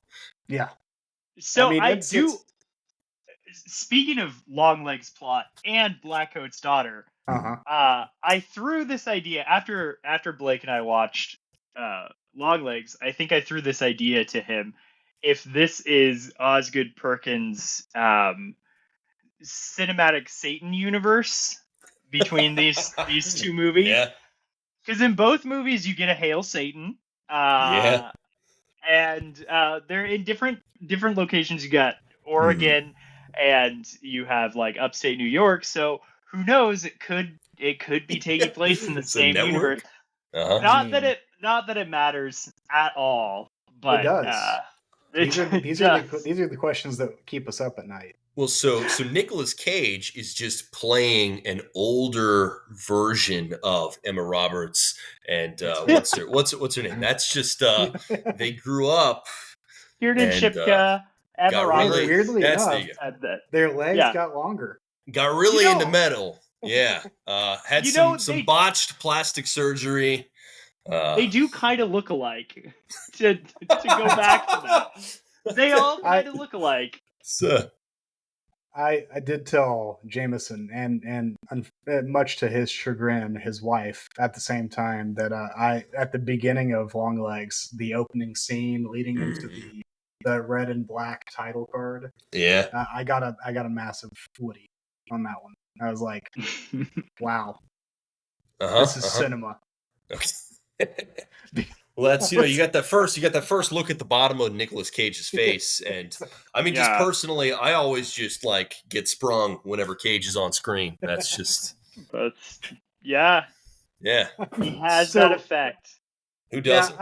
Yeah. So speaking of Longlegs plot and Blackcoat's Daughter, I threw this idea after Blake and I watched Longlegs. I think I threw this idea to him. If this is Osgood Perkins' cinematic Satan universe between these 2 movies, because in both movies you get a Hail Satan, and they're in different locations. You got Oregon, and you have like upstate New York. So who knows? It could be taking place in the same universe. Not that it matters at all, but it does. These are the questions that keep us up at night. Well, so Nicolas Cage is just playing an older version of Emma Roberts, and what's her name? That's just they grew up. Kiernan Shipka Emma got Roberts. really, Weirdly that's enough, said that. their legs Yeah. got longer. got really You know- into metal. Yeah, had You know, some they- botched plastic surgery. They do kind of look alike. to go back to that, they all kind of look alike. So, I did tell Jameson and much to his chagrin, his wife at the same time that I at the beginning of Longlegs, the opening scene leading into the red and black title card, yeah. I got a massive Woody on that one. I was like, wow, this is cinema. Okay. Well, that's you got that first look at the bottom of Nicolas Cage's face, and I mean, just personally, I always just like get sprung whenever Cage is on screen. That's just yeah. He has that effect. Who doesn't?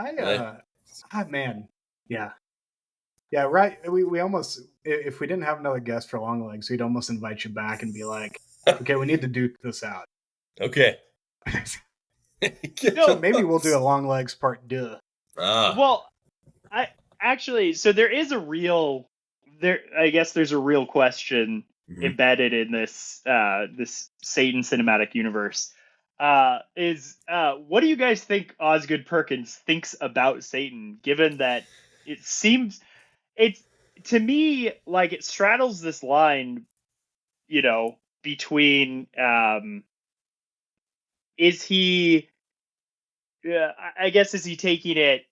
Man, yeah, right. We almost, if we didn't have another guest for Longlegs, we'd almost invite you back and be like, okay, we need to duke this out. Okay. So maybe we'll do a Longlegs part 2. Well, so there is a real I guess there's a real question embedded in this this Satan cinematic universe. What do you guys think Osgood Perkins thinks about Satan, given that it seems to me like it straddles this line, between is he taking it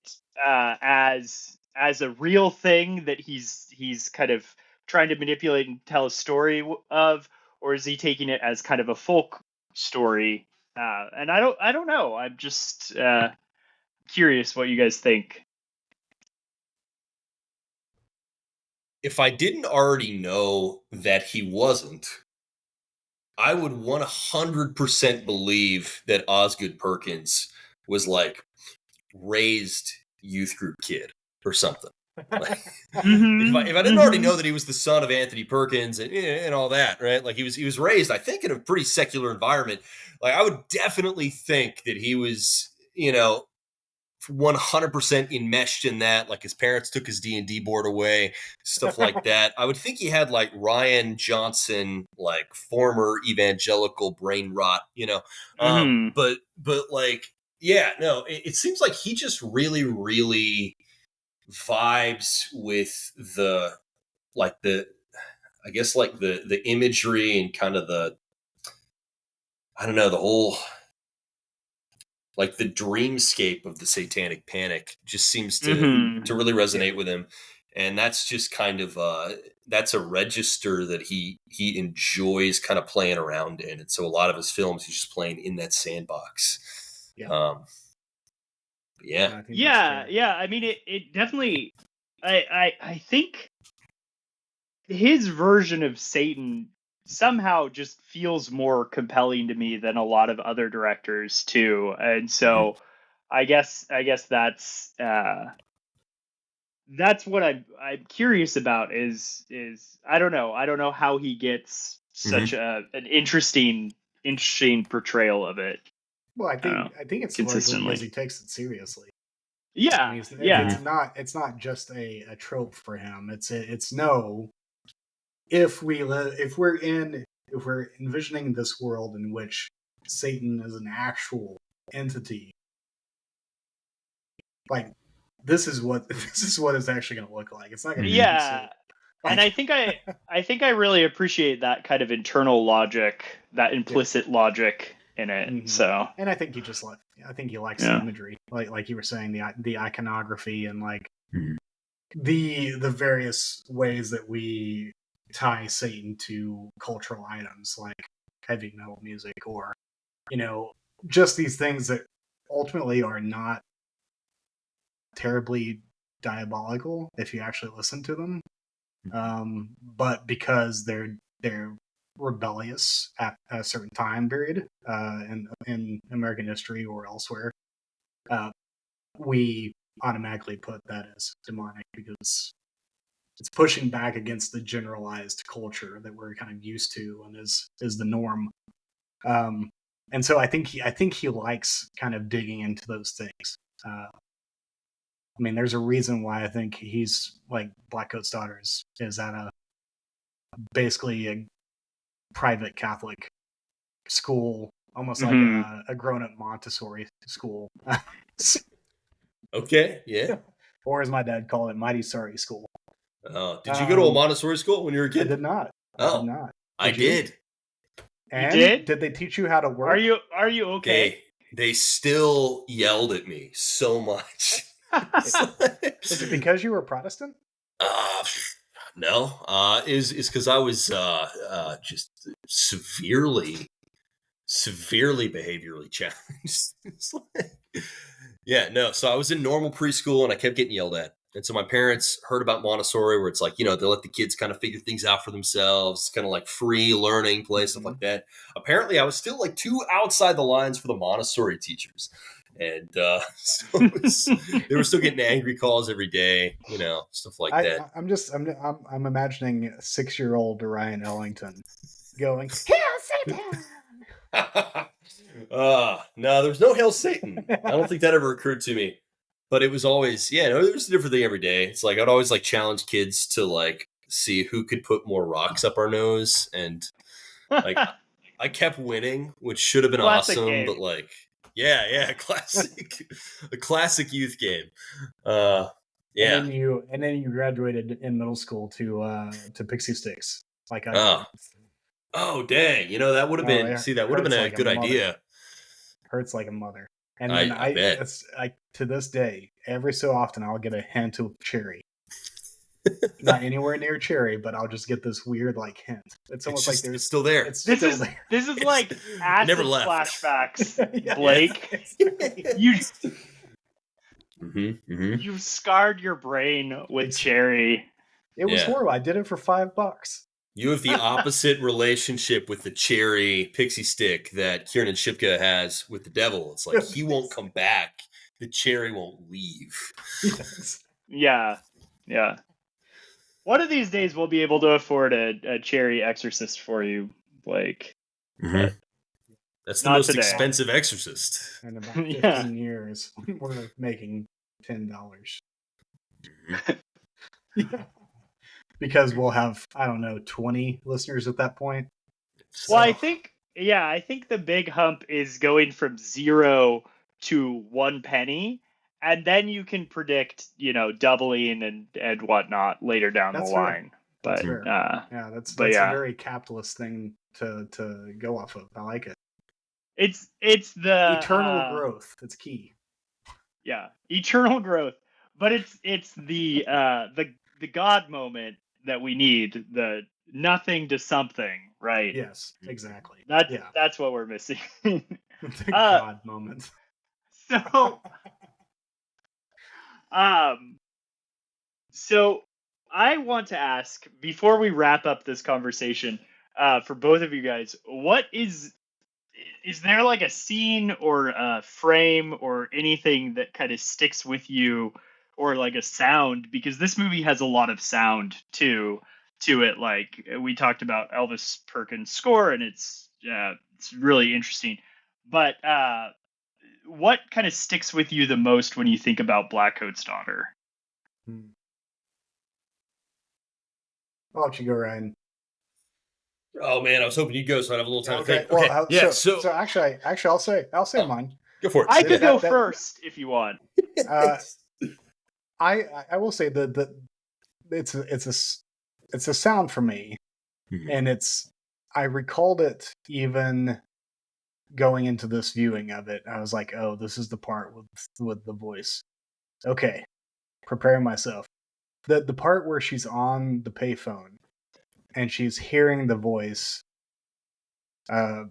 as a real thing that he's kind of trying to manipulate and tell a story of, or is he taking it as kind of a folk story? And I don't know. I'm just curious what you guys think. If I didn't already know that he wasn't, I would 100% believe that Osgood Perkins was like raised youth group kid or something. Like, if I didn't already know that he was the son of Anthony Perkins and all that, right? Like he was raised, I think, in a pretty secular environment. Like I would definitely think that he was, 100% enmeshed in that. Like his parents took his D&D board away, stuff like that. I would think he had like Ryan Johnson, like former evangelical brain rot, but like, yeah, no, it seems like he just really, really vibes with the imagery and kind of the whole, like the dreamscape of the Satanic Panic just seems to really resonate with him. And that's just kind of, that's a register that he enjoys kind of playing around in. And so a lot of his films, he's just playing in that sandbox. Yeah. Yeah. I mean, it definitely, I think his version of Satan somehow just feels more compelling to me than a lot of other directors too. And so I guess that's what I'm curious about is I don't know how he gets such an interesting portrayal of it. Well, I think it's largely because he takes it seriously. Yeah, I mean, it's not just a trope for him. It's no. If we're envisioning this world in which Satan is an actual entity, like this is what it's actually going to look like. It's not going to be and I think I really appreciate that kind of internal logic, that implicit logic in it. Mm-hmm. So, and I think he likes the imagery, like you were saying, the iconography and like the various ways that we tie Satan to cultural items like heavy metal music, or just these things that ultimately are not terribly diabolical if you actually listen to them, but because they're rebellious at a certain time period in American history or elsewhere, we automatically put that as demonic because it's pushing back against the generalized culture that we're kind of used to and is the norm. And so I think he likes kind of digging into those things. I mean, there's a reason why I think he's like Blackcoat's daughter is at a basically a private Catholic school, almost like a grown-up Montessori school. Okay, yeah. Or as my dad called it, Mighty Sorry School. Oh, did you go to a Montessori school when you were a I kid? did not. Oh, I did not. I did. And You did? Did they teach you how to work? Are you okay? They still yelled at me so much. Is it because you were Protestant? No. Is because I was just severely behaviorally challenged. Yeah, no. So I was in normal preschool and I kept getting yelled at. And so my parents heard about Montessori, where it's like, they let the kids kind of figure things out for themselves, kind of like free learning play, stuff like that. Apparently I was still like too outside the lines for the Montessori teachers. And so they were still getting angry calls every day, stuff like that. I'm imagining a 6-year-old Ryan Ellington going, "Hail Satan!" No, there's no Hail Satan. I don't think that ever occurred to me. But it was always, there was a different thing every day. It's like I'd always like challenge kids to like see who could put more rocks up our nose, and like I kept winning, which should have been Classic awesome. game. But like, classic, a classic youth game. Yeah. And then you graduated in middle school to Pixie Sticks, like I. Oh dang! That would have been that would have been a good idea. Hurts like a mother. And I then bet. It's like to this day, every so often I'll get a hint of cherry. Not anywhere near cherry, but I'll just get this weird like hint. It's almost like it's still there. It's This still is there. this is like acid never left. flashbacks, Yeah. Blake. Yes. You scarred your brain with cherry. It was horrible. I did it for $5. You have the opposite relationship with the cherry pixie stick that Kieran Shipka has with the devil. It's like he won't come back. The cherry won't leave. Yes. Yeah. One of these days we'll be able to afford a cherry exorcist for you, Blake. Mm-hmm. That's the Not most today. expensive exorcist. In about 15 years, we're making $10. Yeah. Because we'll have, I don't know, 20 listeners at that point. Well, I think the big hump is going from 0 to 1 penny, and then you can predict, doubling and whatnot later down the line. But that's a very capitalist thing to go off of. I like it. It's the eternal growth. It's key. Yeah, eternal growth. But it's the God moment that we need, the nothing to something, right? Yes, exactly. That's what we're missing. The God moment. So, so I want to ask, before we wrap up this conversation, for both of you guys, what is there like a scene or a frame or anything that kind of sticks with you, or like a sound, because this movie has a lot of sound to it. Like we talked about Elvis Perkins' score, and it's really interesting. But what kind of sticks with you the most when you think about Blackcoat's daughter? I'll let you go, Ryan. Oh man, I was hoping you'd go so I'd have a little time to think. Well, Okay. So actually, I'll say mine. Go for it. I could go first if you want. I will say that it's a sound for me, and I recalled it even going into this viewing of it. I was like, oh, this is the part with the voice. Okay, preparing myself. The part where she's on the payphone and she's hearing the voice. I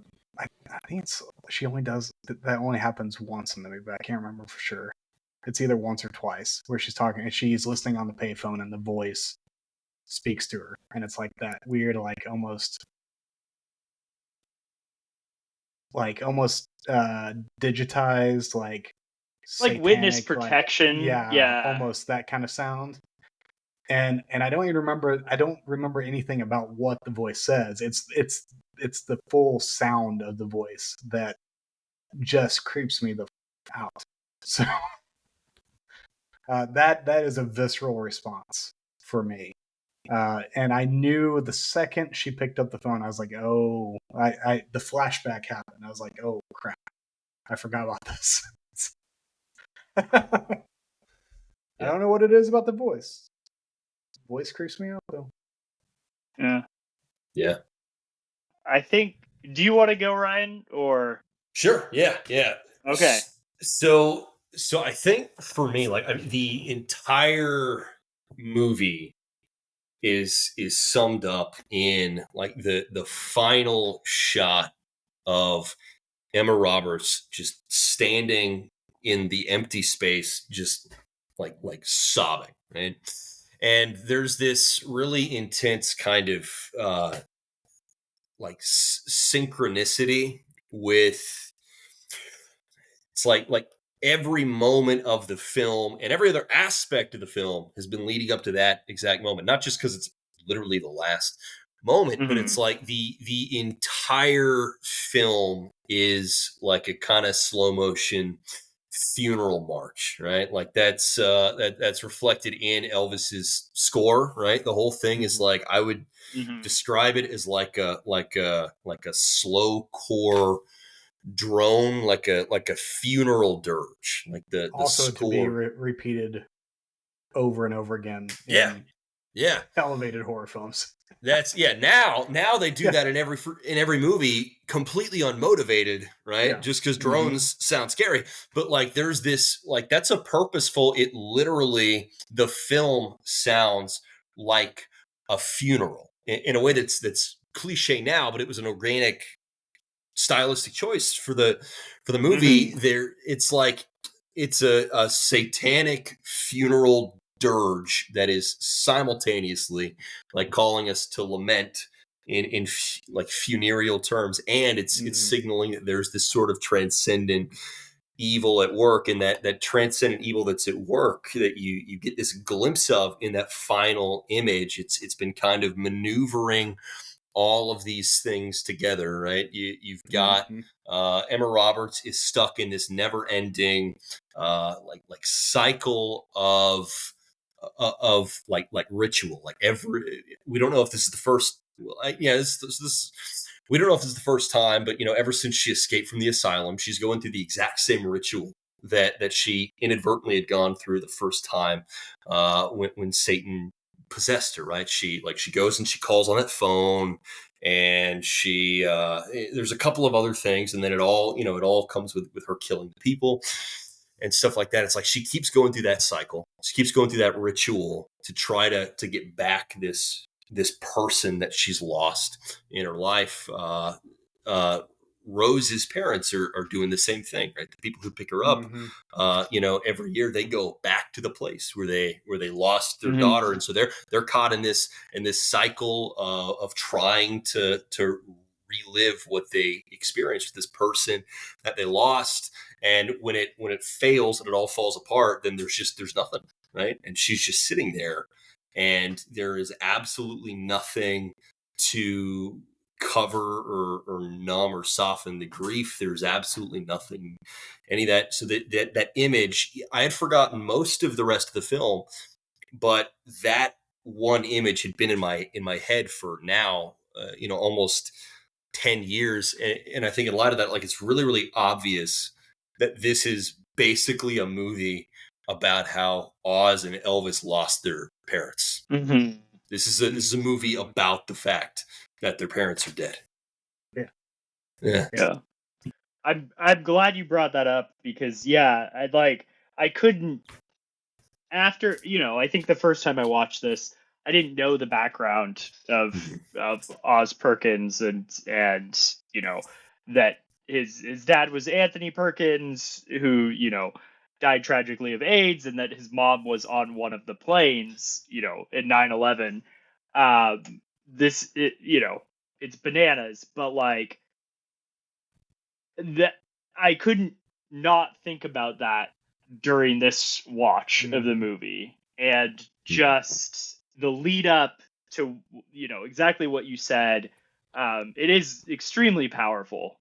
think she only does that. Only happens once in the movie, but I can't remember for sure. It's either once or twice where she's talking and she's listening on the payphone and the voice speaks to her. And it's like that weird, like almost digitized, like satanic, witness protection. Almost that kind of sound. And I don't remember anything about what the voice says. It's the full sound of the voice that just creeps me the out. So That is a visceral response for me. And I knew the second she picked up the phone, I was like, oh, the flashback happened. I was like, oh crap, I forgot about this. I don't know what it is about the voice. Voice creeps me out though. Yeah. I think. Do you want to go, Ryan, or? Sure. Yeah. Okay. So I think for me, like the entire movie is summed up in like the final shot of Emma Roberts just standing in the empty space, just like sobbing, right? And there's this really intense kind of like synchronicity with it's like every moment of the film and every other aspect of the film has been leading up to that exact moment, not just because it's literally the last moment, but it's like the entire film is like a kind of slow motion funeral march, right? Like that's reflected in Elvis's score, right? The whole thing is like I would describe it as like a slow core drone, like a funeral dirge, like the also score. to be repeated over and over again. Yeah. Elevated horror films. That's Now they do that in every movie, completely unmotivated, right? Yeah. Just because drones sound scary, but like there's this like that's a purposeful. It literally the film sounds like a funeral in a way that's cliche now, but it was an organic stylistic choice for the movie. There, it's like it's a satanic funeral dirge that is simultaneously like calling us to lament in like funereal terms, and it's signaling that there's this sort of transcendent evil at work, and that transcendent evil that's at work that you get this glimpse of in that final image. It's been kind of maneuvering all of these things together, right? You've got Emma Roberts is stuck in this never-ending like cycle of ritual. Like we don't know if this is the first. This we don't know if this is the first time, but ever since she escaped from the asylum, she's going through the exact same ritual that she inadvertently had gone through the first time when Satan possessed her, right? She goes and she calls on that phone, and she there's a couple of other things, and then it all comes with her killing the people and stuff like that. It's like she keeps going through that cycle. She keeps going through that ritual to try to get back this person that she's lost in her life. Rose's parents are doing the same thing, right? The people who pick her up, every year they go back to the place where they lost their daughter, and so they're caught in this cycle of trying to relive what they experienced with this person that they lost. And when it fails and it all falls apart, then there's nothing, right? And she's just sitting there, and there is absolutely nothing to cover or numb or soften the grief. There's absolutely nothing, any of that. So that image, I had forgotten most of the rest of the film, but that one image had been in my head for now, almost 10 years. And I think in light of that, like, it's really, really obvious that this is basically a movie about how Oz and Elvis lost their parents. This is a movie about the fact that their parents are dead. Yeah. I'm glad you brought that up, because I couldn't, after I think the first time I watched this, I didn't know the background of Oz Perkins and that his dad was Anthony Perkins, who died tragically of AIDS, and that his mom was on one of the planes in 9/11. It's bananas, but like that, I couldn't not think about that during this watch of the movie, and just the lead up to exactly what you said. It is extremely powerful.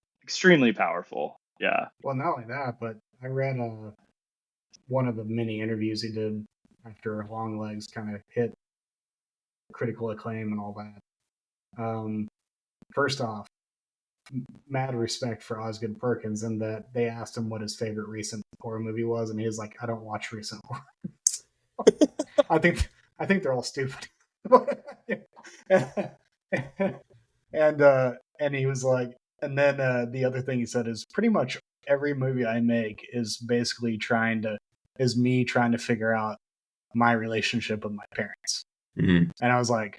Yeah. Well, not only that, but I read one of the many interviews he did after Long Legs kind of hit critical acclaim and all that. First off, mad respect for Osgood Perkins in that they asked him what his favorite recent horror movie was, and he was like, "I don't watch recent horror." I think they're all stupid. and he was like, and then the other thing he said is pretty much every movie I make is basically me trying to figure out my relationship with my parents. Mm-hmm. And I was like,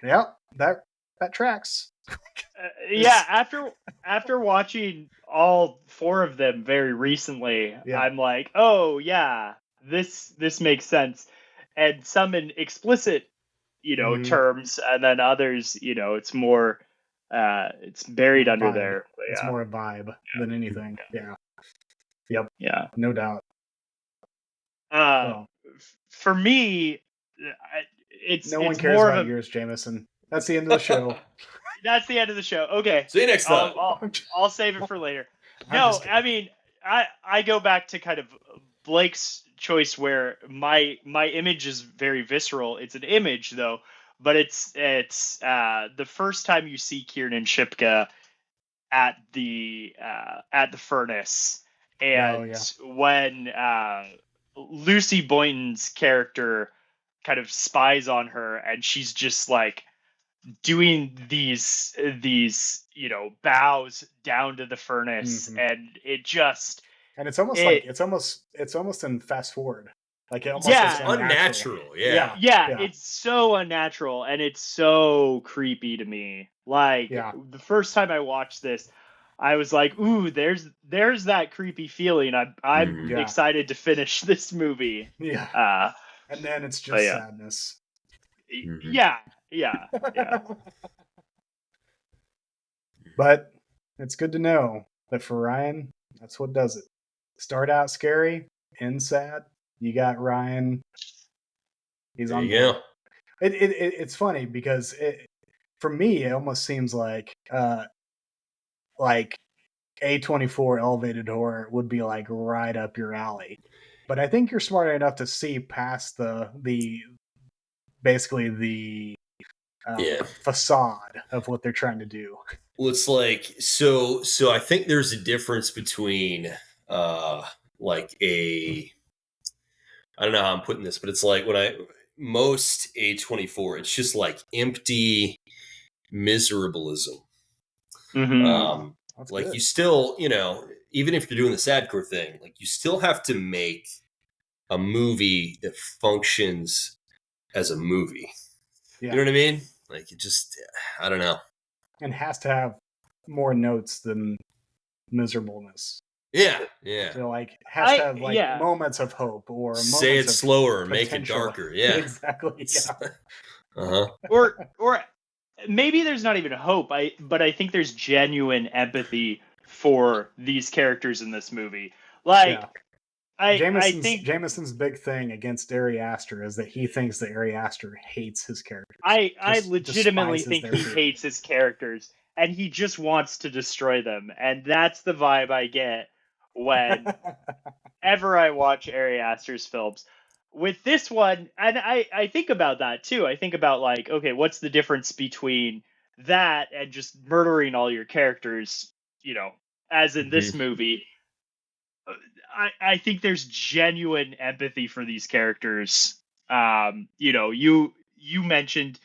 yeah, that tracks. Yeah, after watching all 4 of them very recently, Yeah. I'm like, oh yeah, this makes sense. And some in explicit, terms, and then others, it's more, it's buried under Vibe. there. But It's yeah. more a vibe than anything. Yeah. Yep. Yeah. No doubt. For me, it's no one it's cares more about of a, yours, Jameson. That's the end of the show. That's the end of the show. Okay. See you next time. I'll save it for later. I'm No, just kidding. I mean, I go back to kind of Blake's choice where my image is very visceral. It's an image though, but it's the first time you see Kiernan Shipka at the furnace, and when Lucy Boynton's character kind of spies on her, and she's just like doing these bows down to the furnace, and it just and it's almost like it's almost in fast forward, like it almost is unnatural. Yeah, it's so unnatural, and it's so creepy to me. Like the first time I watched this, I was like, ooh, there's that creepy feeling. I'm excited to finish this movie. Yeah. And then it's just sadness. Yeah. But it's good to know that for Ryan, that's what does it. Start out scary, end sad. You got Ryan. He's on. Yeah. It's funny because for me, it almost seems like A24 elevated horror would be like right up your alley. But I think you're smart enough to see past the facade of what they're trying to do. Well, it's like so I think there's a difference between like I don't know how I'm putting this, but it's like most A24, it's just like empty miserableism. Mm-hmm. Like good. You still, even if you're doing the sadcore thing, like you still have to make a movie that functions as a movie. Yeah. You know what I mean? Like it just, I don't know. And has to have more notes than miserableness. Yeah. So like has to have like moments of hope or say it slower, make it darker. Yeah. Exactly. Yeah. Or maybe there's not even hope. But I think there's genuine empathy for these characters in this movie. Like I think Jameson's big thing against Ari Aster is that he thinks that Ari Aster hates his characters. I legitimately think he hates his characters, and he just wants to destroy them. And that's the vibe I get whenever I watch Ari Aster's films. With this one, and I think about that too. I think about like, okay, what's the difference between that and just murdering all your characters, as in this movie? I think there's genuine empathy for these characters. You mentioned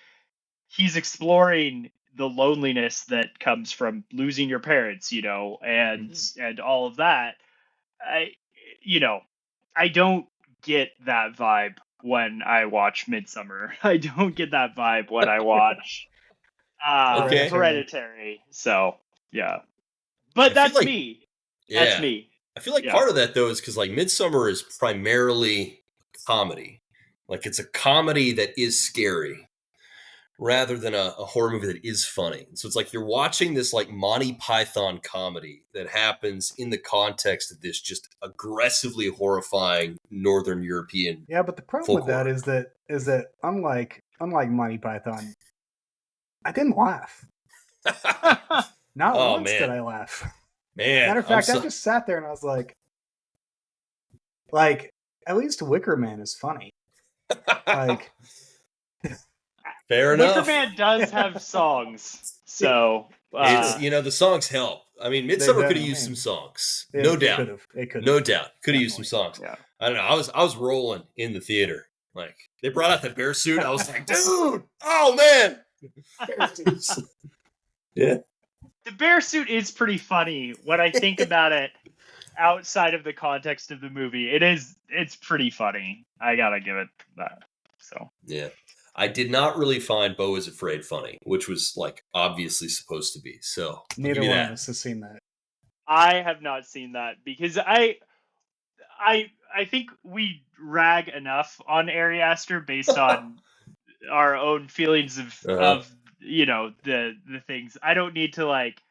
he's exploring the loneliness that comes from losing your parents, and all of that. I don't get that vibe when I watch Midsummer. I don't get that vibe when I watch Hereditary. So yeah, but that's me. Yeah. That's me. I feel like part of that though is because like Midsummer is primarily comedy. Like it's a comedy that is scary rather than a horror movie that is funny. So it's like you're watching this like Monty Python comedy that happens in the context of this just aggressively horrifying Northern European. Yeah, but the problem with that is that unlike Monty Python, I didn't laugh. Not once did I laugh. Man, matter of fact, I just sat there and I was like, at least Wicker Man is funny. Like, Fair enough. Wicker Man does have songs, so It's the songs help. I mean, Midsummer could have used some songs, no doubt. It could. No doubt, could have used some songs. Yeah. I don't know. I was rolling in the theater. Like they brought out the bear suit. I was like, dude, oh man. Yeah. The bear suit is pretty funny when I think about it outside of the context of the movie. It's pretty funny. I gotta give it that. So yeah. I did not really find Beau is Afraid funny, which was like obviously supposed to be. So neither one of us has seen that. I have not seen that because I think we rag enough on Ari Aster based on our own feelings of the things. I don't need to like.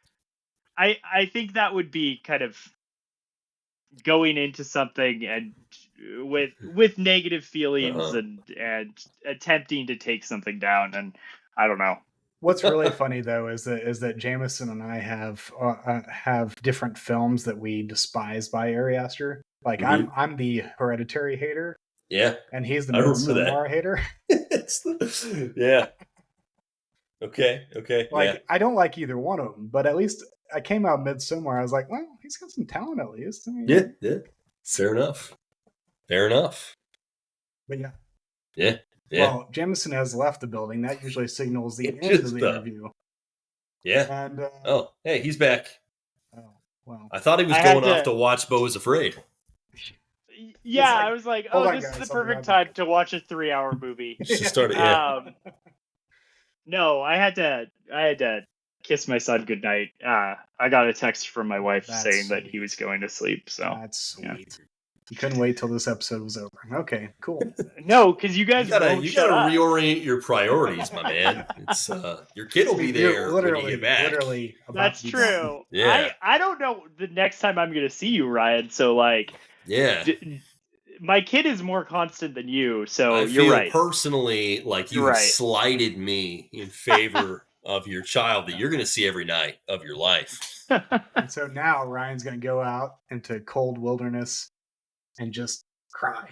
I think that would be kind of going into something and with negative feelings and attempting to take something down, and I don't know. What's really funny though is that Jameson and I have different films that we despise by Ari Aster. Like I'm the Hereditary hater. Yeah. And he's the Midsommar hater. Yeah. Okay. Like I don't like either one of them, but at least I came out Midsommar. I was like, well, he's got some talent at least. I mean, yeah. Fair enough. But yeah. Yeah. Well, Jameson has left the building. That usually signals the end of the interview. Yeah. And hey, he's back. Oh, well. I thought he was going off to watch Beau is Afraid. Yeah, I was like, this is the perfect time to watch a 3-hour movie. Just started, yeah. No, I had to kiss my son goodnight. I got a text from my wife saying that he was going to sleep. So that's sweet. Yeah. You couldn't wait till this episode was over. Okay, cool. No, because you guys gotta reorient your priorities, my man. It's your kid will be there when you get back. Literally, that's true. Yeah, I don't know the next time I'm gonna see you, Ryan. So like, yeah, my kid is more constant than you. So I you're feel right. Personally, like you have slighted me in favor of your child that you're gonna see every night of your life. And so now Ryan's gonna go out into cold wilderness and just cry.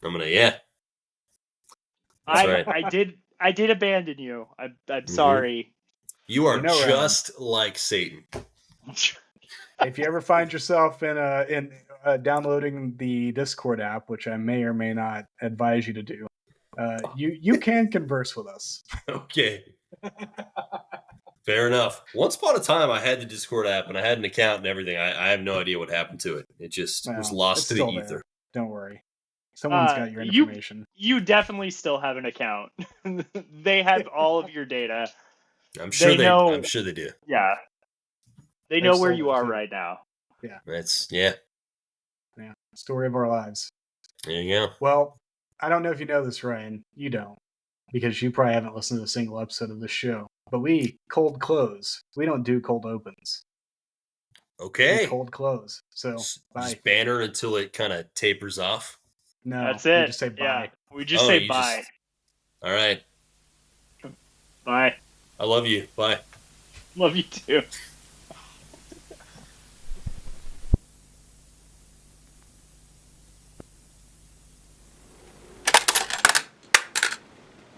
I'm gonna, yeah. I did abandon you. I'm sorry. You are just like Satan. If you ever find yourself in downloading the Discord app, which I may or may not advise you to do, you can converse with us. Okay. Fair enough. Once upon a time, I had the Discord app and I had an account and everything. I have no idea what happened to it. It just was lost to the ether. There. Don't worry. Someone's got your information. You definitely still have an account. They have all of your data. I'm sure they know. I'm sure they do. Yeah. They know where you are right now. Yeah. Yeah. Story of our lives. There you go. Well, I don't know if you know this, Ryan. You don't. Because you probably haven't listened to a single episode of this show. But we cold close. We don't do cold opens. Okay. We cold close. So bye. Just banner until it kind of tapers off. No, that's it. We just say bye. Yeah, we just say bye. All right. Bye. I love you. Bye. Love you too.